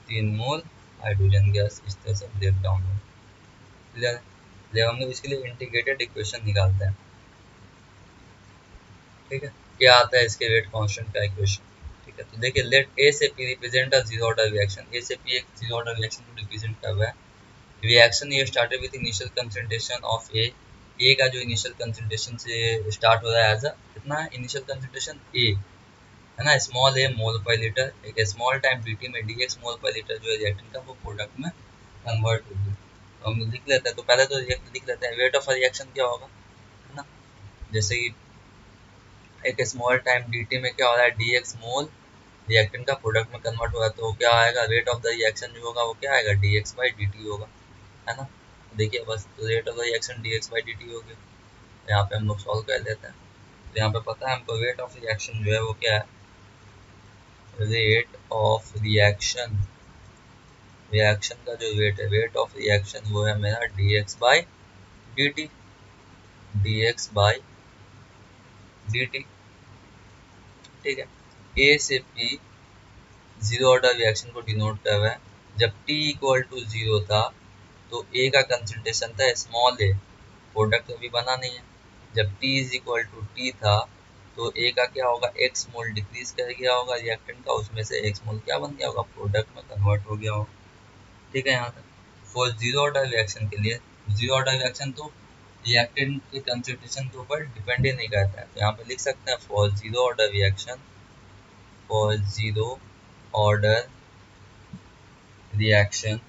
3 मोल हाइड्रोजन गैस, इस तरह से ब्रेक डाउन हो। क्लियर है? जब हम लोग इसके लिए इंटीग्रेटेड इक्वेशन निकालते हैं, ठीक है, क्या आता है इसके रेट कांस्टेंट का इक्वेशन। ठीक है, तो देखिए लेट ए से P represent a zero order reaction, A से पी एक जीरो ऑर्डर रिएक्शन को रिप्रेजेंट कर रहा है। रिएक्शन ये started with initial concentration of A का जो इनिशियल कंसंट्रेशन से स्टार्ट हो रहा है एज अ कितना इनिशियल कंसंट्रेशन ए, है ना, स्मॉल ए मोल पर लीटर, एक स्मॉल टाइम dt में dx मोल पर लीटर जो है रिएक्टेंट का वो प्रोडक्ट में कन्वर्ट होगी। तो हम लिख लेते हैं, तो पहले तो लिख लेते हैं रेट ऑफ रिएक्शन क्या होगा, है ना। जैसे कि एक स्मॉल टाइम dt में क्या हो रहा है, dx मोल रिएक्टेंट का प्रोडक्ट में कन्वर्ट हुआ है, तो क्या आएगा, रेट ऑफ द रिएक्शन जो होगा वो क्या आएगा, dx बाई dt होगा, है ना। देखिए बस, तो rate of the reaction dx by dt हो गया। यहाँ पे हम लोग सॉल्व कर लेते हैं, तो यहाँ पे पता है हमको रेट ऑफ रिएक्शन जो है वो क्या है, रेट ऑफ रिएक्शन, रिएक्शन का जो रेट है, रेट ऑफ रिएक्शन वो है मेरा dx by dt, dx by dt। ठीक है, ए से पी जीरो ऑर्डर रिएक्शन को डिनोट कर रहा है। जब t इक्वल टू जीरो था तो ए का कंसंट्रेशन था स्मॉल ए, प्रोडक्ट अभी बना नहीं है। जब t is equal to t था तो ए का क्या होगा, x मोल डिक्रीज कर गया होगा रिएक्टेंट का, उसमें से x मोल क्या बन गया होगा, प्रोडक्ट में कन्वर्ट हो गया होगा। ठीक है, यहाँ तक। फॉर जीरो ऑर्डर रिएक्शन के लिए, जीरो ऑर्डर रिएक्शन तो रिएक्टेंट के कंसंट्रेशन के ऊपर डिपेंड ही नहीं करता है, तो यहाँ पे लिख सकते हैं for zero order reaction, for zero order reaction,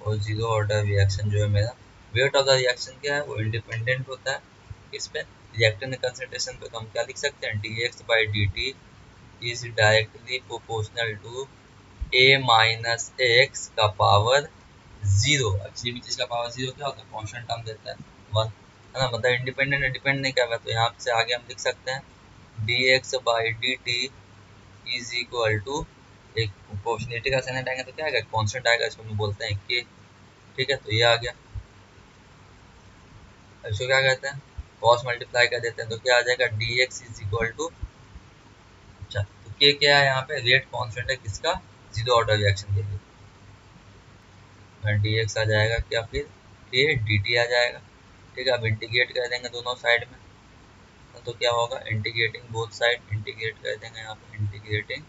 और जीरो ऑर्डर रिएक्शन जो है मेरा वेट ऑफ द रिएक्शन क्या है, वो इंडिपेंडेंट होता है किस पे, रिएक्टेंट कंसंट्रेशन पे। तो हम क्या लिख सकते हैं, dx by dt is directly proportional to a minus x का पावर जीरो। किसी भी चीज का पावर जीरो क्या होता है, कॉन्स्टेंट टर्म देता है 1, है ना, मतलब इंडिपेंडेंट डिपेंड नहीं कर रहा। तो यहाँ से आगे हम लिख सकते हैं dx by dt is equal to, एक प्रोपोर्शनलिटी का साइन हटाएंगे तो क्या आएगा, कांस्टेंट आएगा, इसको हम बोलते हैं k। ठीक है, तो ये आ गया। इसको क्या कहते हैं, क्रॉस मल्टीप्लाई कर देते हैं तो क्या आ जाएगा, dx इज इक्वल टू, अच्छा तो k क्या है यहाँ पे, रेट कांस्टेंट है किसका, जीरो ऑर्डर रिएक्शन के लिए, dx आ जाएगा क्या, फिर k dt आ जाएगा। ठीक है, अब इंटीग्रेट कर देंगे दोनों साइड में, तो क्या होगा, इंटीग्रेटिंग बोथ साइड, इंटीग्रेट कर देंगे यहाँ पे, integrating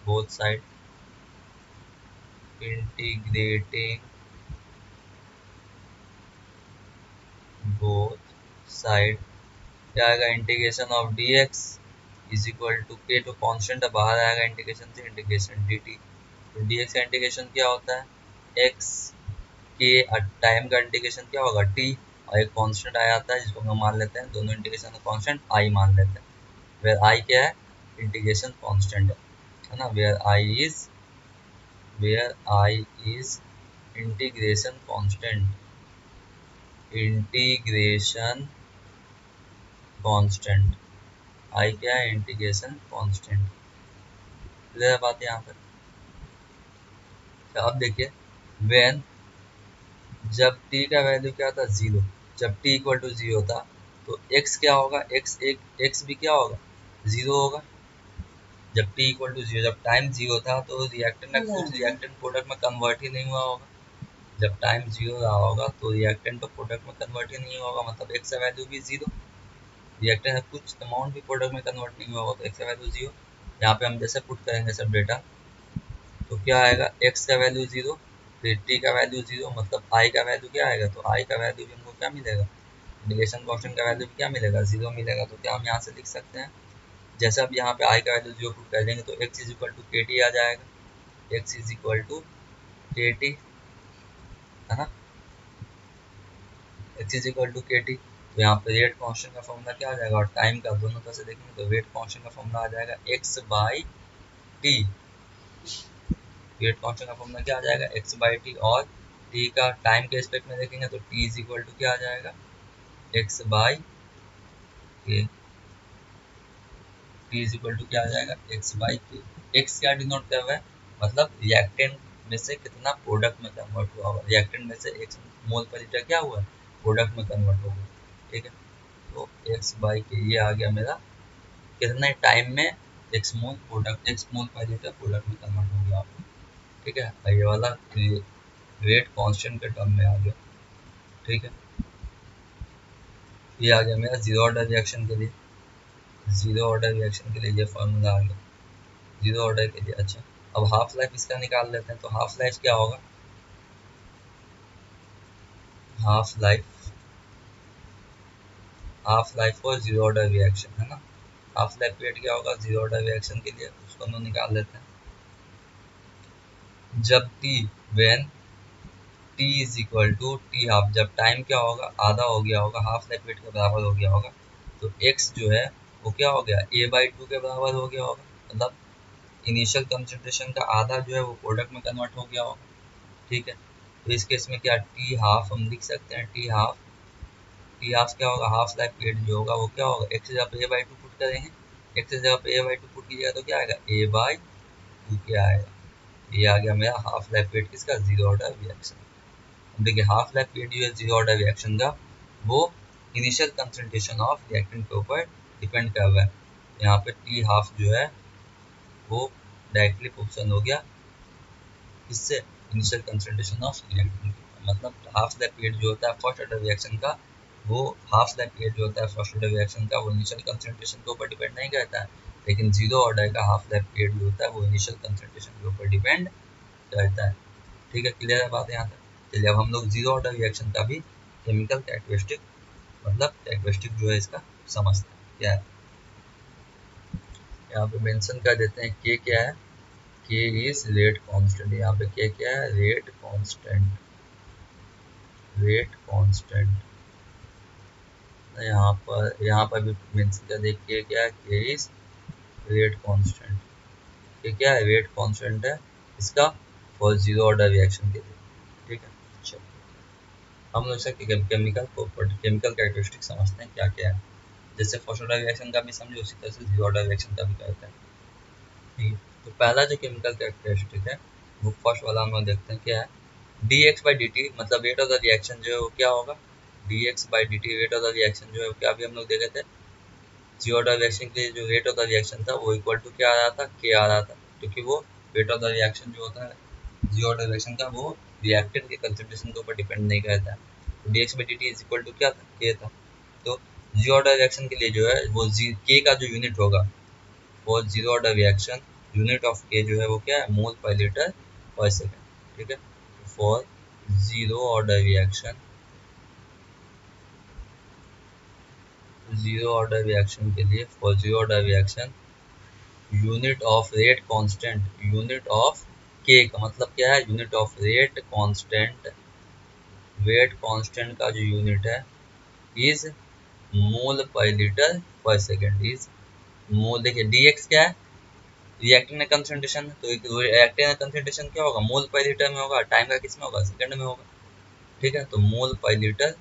both side, integrating both side, क्या आएगा, integration of dx is equal to k, तो कांस्टेंट बाहर आएगा इंटीग्रेशन से, इंटीग्रेशन dt। तो dx का इंटीग्रेशन क्या होता है, x, k, टाइम का इंटीग्रेशन क्या होगा t, और एक कांस्टेंट आ जाता है जिसको हम मान लेते हैं, दोनों इंटीग्रेशन का कांस्टेंट आई मान लेते हैं। वेयर आई क्या है, इंटीग्रेशन कांस्टेंट है ना। Where I is integration constant, integration constant, I क्या है, इंटीग्रेशन कांस्टेंट। क्लियर बात है यहाँ पर। तो अब देखिए, व्हेन, जब t का वैल्यू क्या था, 0, जब t इक्वल टू 0 था तो x क्या होगा, x भी क्या होगा, 0 होगा। जब t इक्वल टू 0, जब टाइम 0 था तो रिएक्टेंट का कुछ रिएक्टेंट प्रोडक्ट में कन्वर्ट ही नहीं हुआ होगा। जब टाइम 0 रहा होगा तो रिएक्टेंट तो प्रोडक्ट में कन्वर्ट ही नहीं होगा, मतलब x का वैल्यू भी 0, रिएक्टेंट का कुछ अमाउंट भी प्रोडक्ट में कन्वर्ट नहीं हुआ होगा, तो x का वैल्यू 0। यहाँ पे हम जैसे पुट करेंगे सब डेटा तो क्या आएगा, x का वैल्यू 0, फिर t का वैल्यू 0, मतलब i का वैल्यू क्या आएगा, तो i का वैल्यू भी हमको क्या मिलेगा, इंटीग्रेशन कांस्टेंट का वैल्यू क्या मिलेगा, 0 मिलेगा। तो क्या हम यहाँ से लिख सकते हैं, जैसे अब यहाँ पे i का वैल्यू 0 पुट कर देंगे तो x is equal to kt आ जाएगा, x is equal to kt, है ना, x is equal to kt। तो यहाँ पे रेट कांस्टेंट का फॉर्मूला क्या आ जाएगा, और टाइम का दोनों तरह से देखेंगे तो रेट कांस्टेंट का फॉर्मूला आ जाएगा x by T. Rate constant का फॉर्मूला क्या आ जाएगा, x बाई टी, और t का टाइम के रिस्पेक्ट में देखेंगे तो t इज इक्वल टू क्या आ जाएगा, x बाई के, t इज इक्वल टू क्या आ जाएगा, x बाई के। x क्या डिनोट कर रहा है, मतलब रिएक्टेंट में से कितना प्रोडक्ट में कन्वर्ट हुआ होगा, रिएक्टेंट में से x मोल पर लीटर क्या हुआ है, प्रोडक्ट में कन्वर्ट हो गया, ठीक है। तो x बाई के ये आ गया मेरा कितने टाइम में x मोल प्रोडक्ट, x मोल पर लीटर प्रोडक्ट में कन्वर्ट हो गया, ठीक है। ये वाला रेट कांस्टेंट के टर्म में आ गया, ठीक है। ये आ गया मेरा जीरो ऑर्डर रिएक्शन के लिए, जीरो ऑर्डर रिएक्शन के लिए ये फॉर्मूला आ गया जीरो ऑर्डर के लिए। अच्छा, अब हाफ लाइफ इसका निकाल लेते हैं, तो हाफ लाइफ क्या होगा, half life for zero order reaction, है ना। हाफ लाइफ पीरियड क्या होगा जीरो ऑर्डर रिएक्शन के लिए, उसको हम निकाल लेते हैं। जब t, when t is equal to t half, जब टाइम क्या होगा, आधा हो गया होगा, हाफ लाइफ पीरियड के बराबर हो गया होगा, तो x जो है वो क्या हो गया, a/2 के बराबर हो गया होगा, मतलब इनिशियल कंसंट्रेशन का आधा जो है वो प्रोडक्ट में कन्वर्ट हो गया होगा, ठीक है। तो इस केस में क्या टी हाफ हम लिख सकते हैं, टी हाफ क्या होगा, हाफ लाइफ पीरियड जो होगा वो क्या होगा, एक्स जगह पे a/2 पुट करेंगे, एक्स जगह पे a/2 पुट कीजिएगा तो क्या आएगा, a/2 क्या आएगा, ये आ गया मेरा हाफ लाइफ पीरियड किसका, जीरो ऑर्डर रिएक्शन। देखिए हाफ लाइफ पीरियड जो है जीरो ऑर्डर रिएक्शन का, वो इनिशियल कंसंट्रेशन ऑफ रिएक्टेंट के ऊपर डिपेंड कर रहा है। यहाँ पे टी हाफ जो है वो डायरेक्टली प्रोपोर्शनल हो गया इससे, इनिशियल कंसंट्रेशन ऑफ रिएक्टेंट, मतलब हाफ लाइफ पीरियड जो होता है फर्स्ट ऑर्डर रिएक्शन का, वो हाफ लाइफ पीरियड जो होता है फर्स्ट ऑर्डर रिएक्शन का वो इनिशियल कंसंट्रेशन के ऊपर डिपेंड नहीं करता है, लेकिन जीरो ऑर्डर का हाफ लाइफ पीरियड जो होता है वो इनिशियल कंसंट्रेशन के ऊपर डिपेंड करता है, ठीक है। क्लियर है बात यहाँ तक। चलिए अब हम लोग जीरो ऑर्डर रिएक्शन का भी केमिकल कैरेक्टरिस्टिक, मतलब कैरेक्टरिस्टिक जो है इसका समझते हैं क्या है। यहाँ पे मेंशन कर देते हैं के क्या है, के इज रेट कांस्टेंट, यहाँ पे के क्या है, रेट कांस्टेंट, रेट कांस्टेंट। यहाँ पर भी मेंशन कर दे के क्या है, के इज रेट कांस्टेंट, के क्या है, रेट कांस्टेंट है इसका फॉर जीरो ऑर्डर रिएक्शन के लिए, ठीक है। चलो हम लोग इसका केमिकल प्रॉपर्टी, केमिकल कैरेक्टरिस्टिक समझते हैं क्या क्या है, जैसे फर्स्ट ऑर्डर रिएक्शन का भी समझे उसी तरह से जीरो ऑर्डर रिएक्शन का भी करते हैं, ठीक है। तो पहला जो केमिकल कैरेक्टरिस्टिक है वो फर्स्ट वाला हम लोग देखते हैं क्या है, dx by dt, मतलब रेट ऑफ द रिएक्शन जो है वो क्या होगा, dx by dt rate of the reaction जो है क्या भी हम लोग देखे थे, जीरो ऑर्डर रिएक्शन के लिए जो रेट ऑफ द रिएक्शन था वो इक्वल टू क्या आ रहा था, के आ रहा था, क्योंकि वो रेट ऑफ द रिएक्शन जो होता है जीरो ऑर्डर रिएक्शन का वो रिएक्टेंट के कंसंट्रेशन के ऊपर डिपेंड नहीं करता है, तो dx by dt is equal to क्या था, के था। तो जीरो ऑर्डर रिएक्शन के लिए जो है वो के का जो यूनिट होगा for zero order reaction, unit of के जो है वो क्या है, मोल पर लीटर पर सेकेंड, ठीक है। For zero order reaction, zero order reaction के लिए, for zero order reaction unit of rate constant, unit of के का मतलब क्या है, unit of rate constant, rate constant का जो यूनिट है इज मोल पर लीटर पर सेकेंड इज मोल। देखिए dx क्या है, रिएक्टेंट कंसंट्रेशन, तो रिएक्टेंट कंसंट्रेशन क्या होगा, मोल पर लीटर में होगा, टाइम का किस में होगा, सेकंड में होगा। ठीक है, तो मोल पर लीटर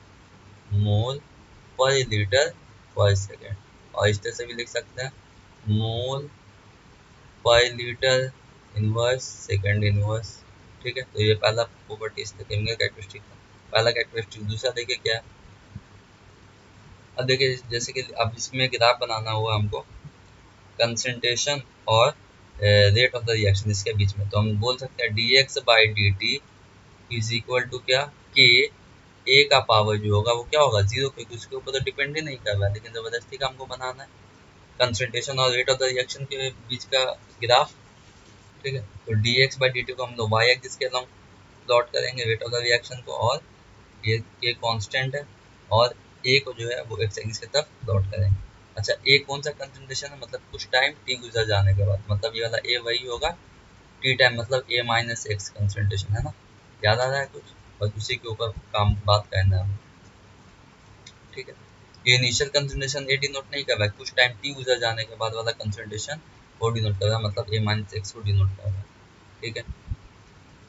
पर सेकेंड, और इस तरह से भी लिख सकते हैं मोल पर लीटर इनवर्स सेकेंड इनवर्स। ठीक है, तो ये पहला प्रॉपर्टीज था, केमिकल कैरेक्टरिस्टिक था, पहला कैरेक्टरिस्टिक। दूसरा देखिए क्या है, अब देखिए जैसे कि अब इसमें ग्राफ बनाना हुआ हमको कंसंट्रेशन और रेट ऑफ द रिएक्शन इसके बीच में, तो हम बोल सकते हैं dx by D T is equal to क्या, के ए का पावर जो होगा वो क्या होगा, जीरो, क्योंकि उसके ऊपर तो डिपेंड ही नहीं कर रहा है, लेकिन जबरदस्ती का हमको बनाना है कंसंट्रेशन और रेट ऑफ द रिएक्शन के बीच का ग्राफ। ठीक है, तो dx बाई डी टी को हम लोग वाई एक्सिस के अलॉन्ग प्लॉट करेंगे रेट ऑफ द रिएक्शन को, और ये कांस्टेंट है, और ए को जो है वो एक्स एक्सिस की तरफ प्लॉट करेंगे। अच्छा, ए कौन सा कंसंट्रेशन है, मतलब कुछ टाइम टी गुजर जाने के बाद, मतलब ये वाला ए वही होगा टी टाइम, मतलब ए माइनस एक्स कंसंट्रेशन है ना, याद आ रहा है कुछ, और उसी के ऊपर काम बात करना है। ठीक है, ये इनिशियल कंसंट्रेशन ए डिनोट नहीं कर रहा है, कुछ टाइम टी गुजर जाने के बाद वाला कंसंट्रेशन वो डिनोट कर रहा है, मतलब ए माइनस एक्स को डिनोट कर रहा है। ठीक है,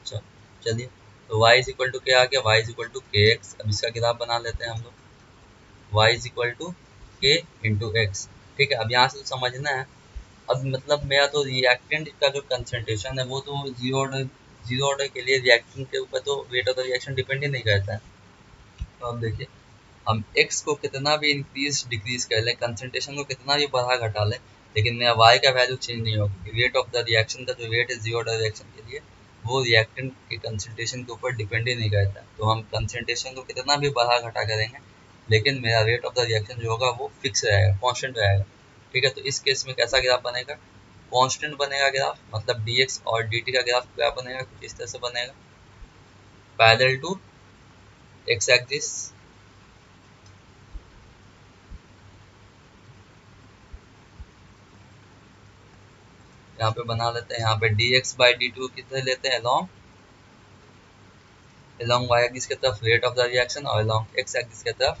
अच्छा चलिए, तो y इज इक्वल टू क्या आ गया, y इज इक्वल टू के एक्स। अब इसका ग्राफ बना लेते हैं हम लोग, y is equal to K into x. ठीक है, अब यहाँ से तो समझना है, अब मतलब मेरा तो रिएक्टेंट का जो कंसंट्रेशन है वो तो जीरो ऑर्डर के लिए रिएक्टेंट के ऊपर तो rate of the reaction depend ही नहीं करता है। तो अब देखिए, हम x को कितना भी इंक्रीज डिक्रीज कर लें, कंसंट्रेशन को कितना भी बढ़ा घटा लें, लेकिन मेरा y का वैल्यू चेंज नहीं होगा। रेट ऑफ द रिएक्शन का जो रेट है जीरो ऑर्डर रिएक्शन के लिए, वो रिएक्टेंट के कंसंट्रेशन के ऊपर डिपेंड ही नहीं करता। तो हम कंसंट्रेशन को कितना भी बढ़ा घटा करेंगे, लेकिन मेरा रेट ऑफ द रिएक्शन जो होगा वो फिक्स रहेगा, कॉन्स्टेंट रहेगा। ठीक है, तो इस केस में कैसा ग्राफ बनेगा, कांस्टेंट बनेगा ग्राफ, मतलब dx और dt का ग्राफ क्या बनेगा, कुछ इस तरह से बनेगा, पैरेलल टू x एक्सिस। यहाँ पे बना लेते हैं, यहाँ पे dx बाई डी टू कितने लेते हैं, along y एक्सिस की तरफ रेट ऑफ द रिएक्शन, और along x एक्सिस की तरफ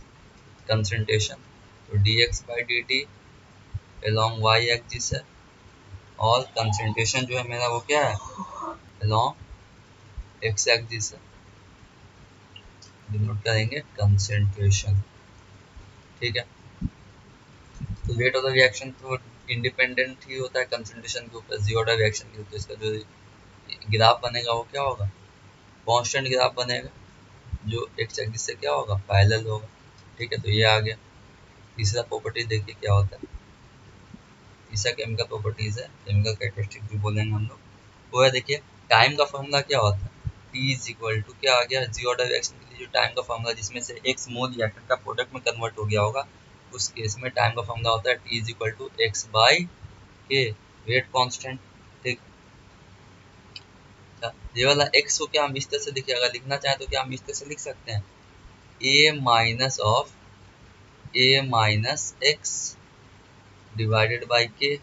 कंसंट्रेशन। तो dx by D T along y axis है, और कंसंट्रेशन जो है मेरा वो क्या है, along x एक्सिस है, डिनोट करेंगे कंसंट्रेशन। ठीक है, तो रेट ऑफ द रिएक्शन तो इंडिपेंडेंट ही होता है कंसंट्रेशन के ऊपर, जीरो ऑर्डर रिएक्शन के ऊपर, इसका जो ग्राफ बनेगा वो क्या होगा, कांस्टेंट ग्राफ बनेगा, जो एक्स एक्सिस से क्या होगा, पैरेलल होगा। ठीक है, तो ये आ गया। तीसरा प्रॉपर्टी देखिए क्या होता है, तीसरा केमिकल प्रॉपर्टीज है, केमिकल कैरेक्टरिस्टिक भी बोलेंगे हम लोग, वो है देखिए टाइम का फॉर्मूला क्या होता है, टी इज इक्वल टू क्या आ गया, जीरो ऑर्डर रिएक्शन के लिए जो टाइम का फॉर्मूला जिसमें से एक्स मोल रिएक्टेंट का प्रोडक्ट में कन्वर्ट हो गया होगा, उस केस में टाइम का फॉर्मूला होता है t is equal to x by k, weight constant. ठीक, ये वाला x को क्या हम इस तरह से देखिए, अगर लिखना चाहें तो क्या हम इस तरह से लिख सकते हैं, a minus x divided by के।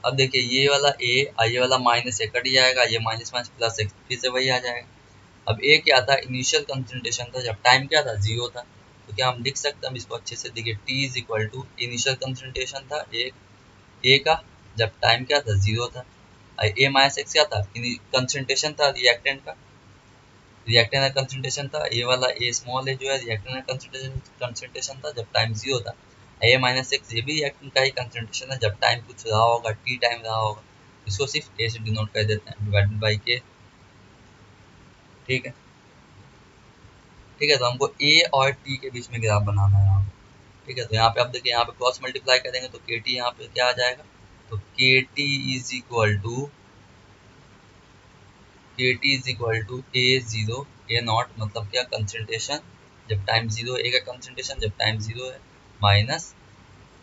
अब देखिए ये वाला ये वाला माइनस कट जाएगा, ये माइनस माइनस प्लस एक्स फिर से वही आ जाएगा। अब a क्या था, इनिशियल कंसंट्रेशन था जब टाइम क्या था, जीरो था, तो क्या हम लिख सकते हैं, हम इसको अच्छे से देखिए, t is equal to initial concentration था a का, जब टाइम क्या था, जीरो था, ए माइनस एक्स क्या था, कंसंट्रेशन था रिएक्टेंट का, रिएक्टेंट का कंसंट्रेशन था, ये वाला ए स्मॉल है जो है रिएक्टेंट का कंसंट्रेशन था जब टाइम जीरो था, ए माइनस एक्स ये भी रिएक्टेंट का ही कंसंट्रेशन है जब टाइम कुछ रहा होगा, टी टाइम रहा होगा, इसको सिर्फ ए से डिनोट कर देते हैं, डिवाइडेड बाई के। ठीक है, ठीक है, तो हमको ए और टी के बीच में ग्राफ बनाना है यहाँ। ठीक है, तो यहाँ पे आप देखिए, यहाँ पे क्रॉस मल्टीप्लाई करेंगे तो के टी यहाँ पे क्या आ जाएगा, तो k t is equal to a zero a not, मतलब क्या कंसंट्रेशन जब टाइम जीरो, ए का कंसंट्रेशन जब टाइम जीरो है, माइनस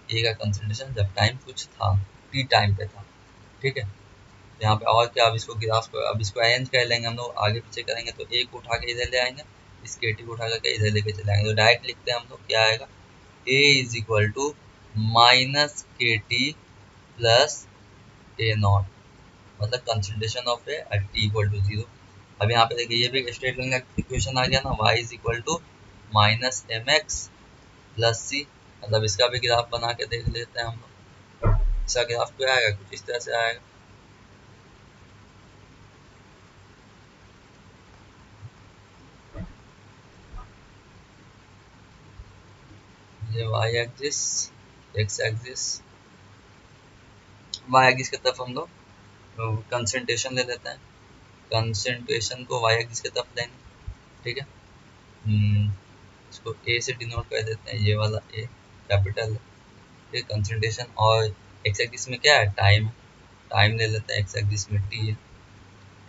ए का कंसंट्रेशन जब टाइम कुछ था, टी टाइम पे था। ठीक है, तो यहाँ पे और क्या, अब इसको ग्राफ को अब इसको अरेंज कर लेंगे हम लोग, आगे पीछे करेंगे तो ए को उठा के इधर ले आएंगे, इस के टी को उठा करके इधर लेके चले आएंगे, तो डायरेक्ट लिखते हैं हम लोग, क्या आएगा, A is equal to minus K T plus A not, मतलब concentration of A at T equal to zero. अब यहाँ पे देखिए ये भी स्टेट लाइन का इक्वेशन आ गया ना, y is equal to minus M X plus C, मतलब इसका भी ग्राफ बना के देख लेते हैं हम लोग। इसका ग्राफ क्या आएगा, कुछ इस तरह से आएगा। ये y axis, x axis, y axis की तरफ हम लोग कंसंट्रेशन ले लेते हैं, कंसंट्रेशन को वाई एक्सिस की तरफ लेंगे, ठीक है। इसको ए से डिनोट कर देते हैं, ये वाला ए कैपिटल है, ठीक। कंसंट्रेशन और एक्स एक्सिस में क्या है, टाइम, टाइम ले लेते हैं, एक्स एक्सिस में टी है,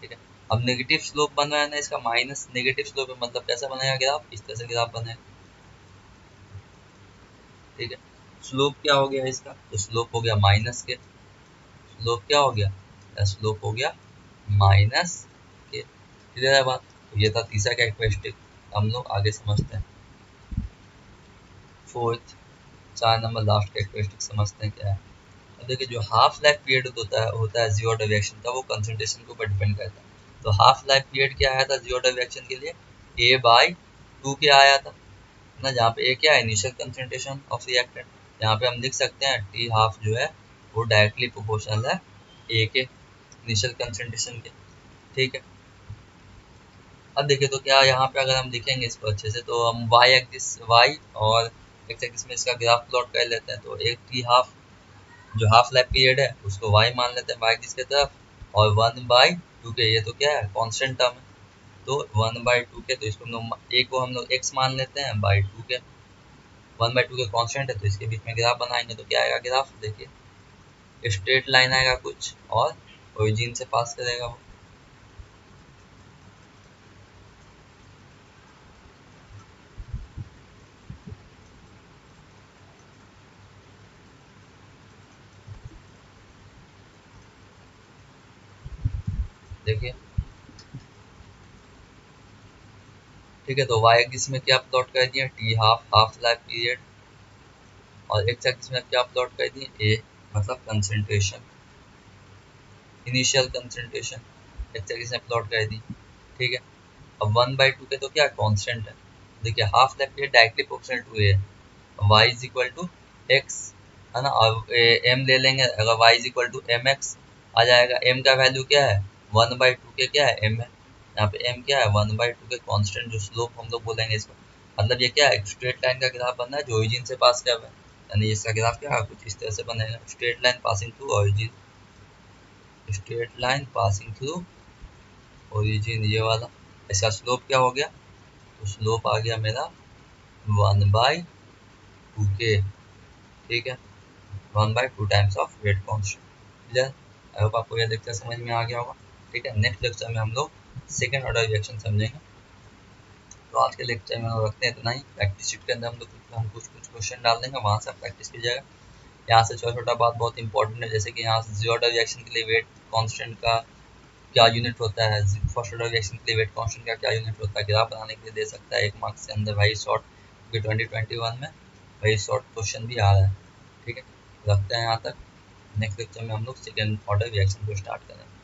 ठीक है। अब नेगेटिव स्लोप बन रहा है ना इसका, माइनस नेगेटिव स्लोप है, मतलब कैसा बनेगा ग्राफ, इस तरह से ग्राफ बनेगा, ठीक है। स्लोप क्या हो गया इसका, तो स्लोप हो गया माइनस के, स्लोप क्या हो गया, स्लोप हो गया माइनस के, क्लियर है बात। तो ये था तीसरा कैरेक्टरिस्टिक, हम लोग आगे समझते हैं फोर्थ, 4 नंबर लास्ट कैरेक्टरिस्टिक समझते हैं क्या है। अब देखिए जो हाफ लाइफ पीरियड होता है जीरो ऑर्डर रिएक्शन का, वो कंसंट्रेशन के ऊपर डिपेंड करता है। तो हाफ लाइफ पीरियड क्या आया था जीरो ऑर्डर रिएक्शन के लिए, ए बाई टू के आया था ना, जहाँ पे ए क्या है, इनिशियल कंसंट्रेशन ऑफ रिएक्टेंट। यहाँ पे हम लिख सकते हैं टी हाफ जो है वो डायरेक्टली प्रोपोर्शनल है ए के इनिशियल कंसंट्रेशन के, ठीक है। अब देखिए तो क्या यहाँ पे अगर हम लिखेंगे इसको अच्छे से, तो हम वाई एक्सिस, वाई और एक्स एक्सिस में इसका ग्राफ प्लॉट कर लेते हैं। तो एक टी हाफ जो हाफ लाइफ पीरियड है उसको वाई मान लेते हैं वाई एक्सिस की तरफ, और 1/2 के, ये तो क्या है कांस्टेंट टर्म है, तो 1/2 के, तो इसको हम लोग ए को हम लोग एक्स मान लेते हैं बाई टू के, 1/2 के कांस्टेंट है, तो इसके बीच में ग्राफ बनाएंगे तो क्या आएगा ग्राफ, देखिए स्ट्रेट लाइन आएगा कुछ, और ओरिजिन से पास करेगा वो, देखिए, ठीक है। तो वाई एक्सिस में क्या प्लॉट कर दिया, T half, half life period, और एक्स एक्सिस में क्या प्लॉट कर दिए, ए मतलब concentration, initial concentration, x axis में प्लॉट कर दी, ठीक है। अब 1/2 के तो क्या कांस्टेंट है, देखिए half life period directly proportional to A है, y is equal to X, है ना, और एम ले लेंगे, अगर y is equal to M X आ जाएगा, m का वैल्यू क्या है 1/2 के, क्या है m है, यहाँ पे m क्या है 1/2 के कांस्टेंट, जो स्लोप हम लोग बोलेंगे इसको, मतलब ये क्या है स्ट्रेट लाइन का ग्राफ बनना है जो ओरिजिन से पास कर रहा है, यानी इसका ग्राफ क्या है कुछ इस तरह से बनेगा, straight line passing through origin, straight line passing through origin, ये वाला। इसका स्लोप क्या हो गया, तो स्लोप आ गया मेरा 1/2 के, ठीक है, 1/2 times of weight constant, clear. I hope आपको यह लेक्चर समझ में आ गया होगा, ठीक है। नेक्स्ट लेक्चर में हम लोग सेकेंड ऑर्डर रिएक्शन समझेंगे। तो आज के लेक्चर में हम रखते हैं इतना ही। प्रैक्टिस शीट के अंदर हम कुछ क्वेश्चन डाल देंगे, वहाँ से आप प्रैक्टिस कीजिएगा। यहाँ से छोटा छोटा बात बहुत इंपॉर्टेंट है, जैसे कि यहाँ से जीरो ऑर्डर रिएक्शन के लिए वेट कांस्टेंट का क्या यूनिट होता है, फर्स्ट ऑर्डर रिएक्शन के लिए वेट कांस्टेंट का क्या यूनिट होता है, ग्राफ बनाने के लिए दे सकता है 1 मार्क्स के अंदर, वही शॉर्ट, क्योंकि 2021 में वही शॉर्ट क्वेश्चन भी आ रहा है, ठीक है। रखते हैं यहाँ तक, नेक्स्ट लेक्चर में हम लोग सेकेंड ऑर्डर रिएक्शन को स्टार्ट करेंगे।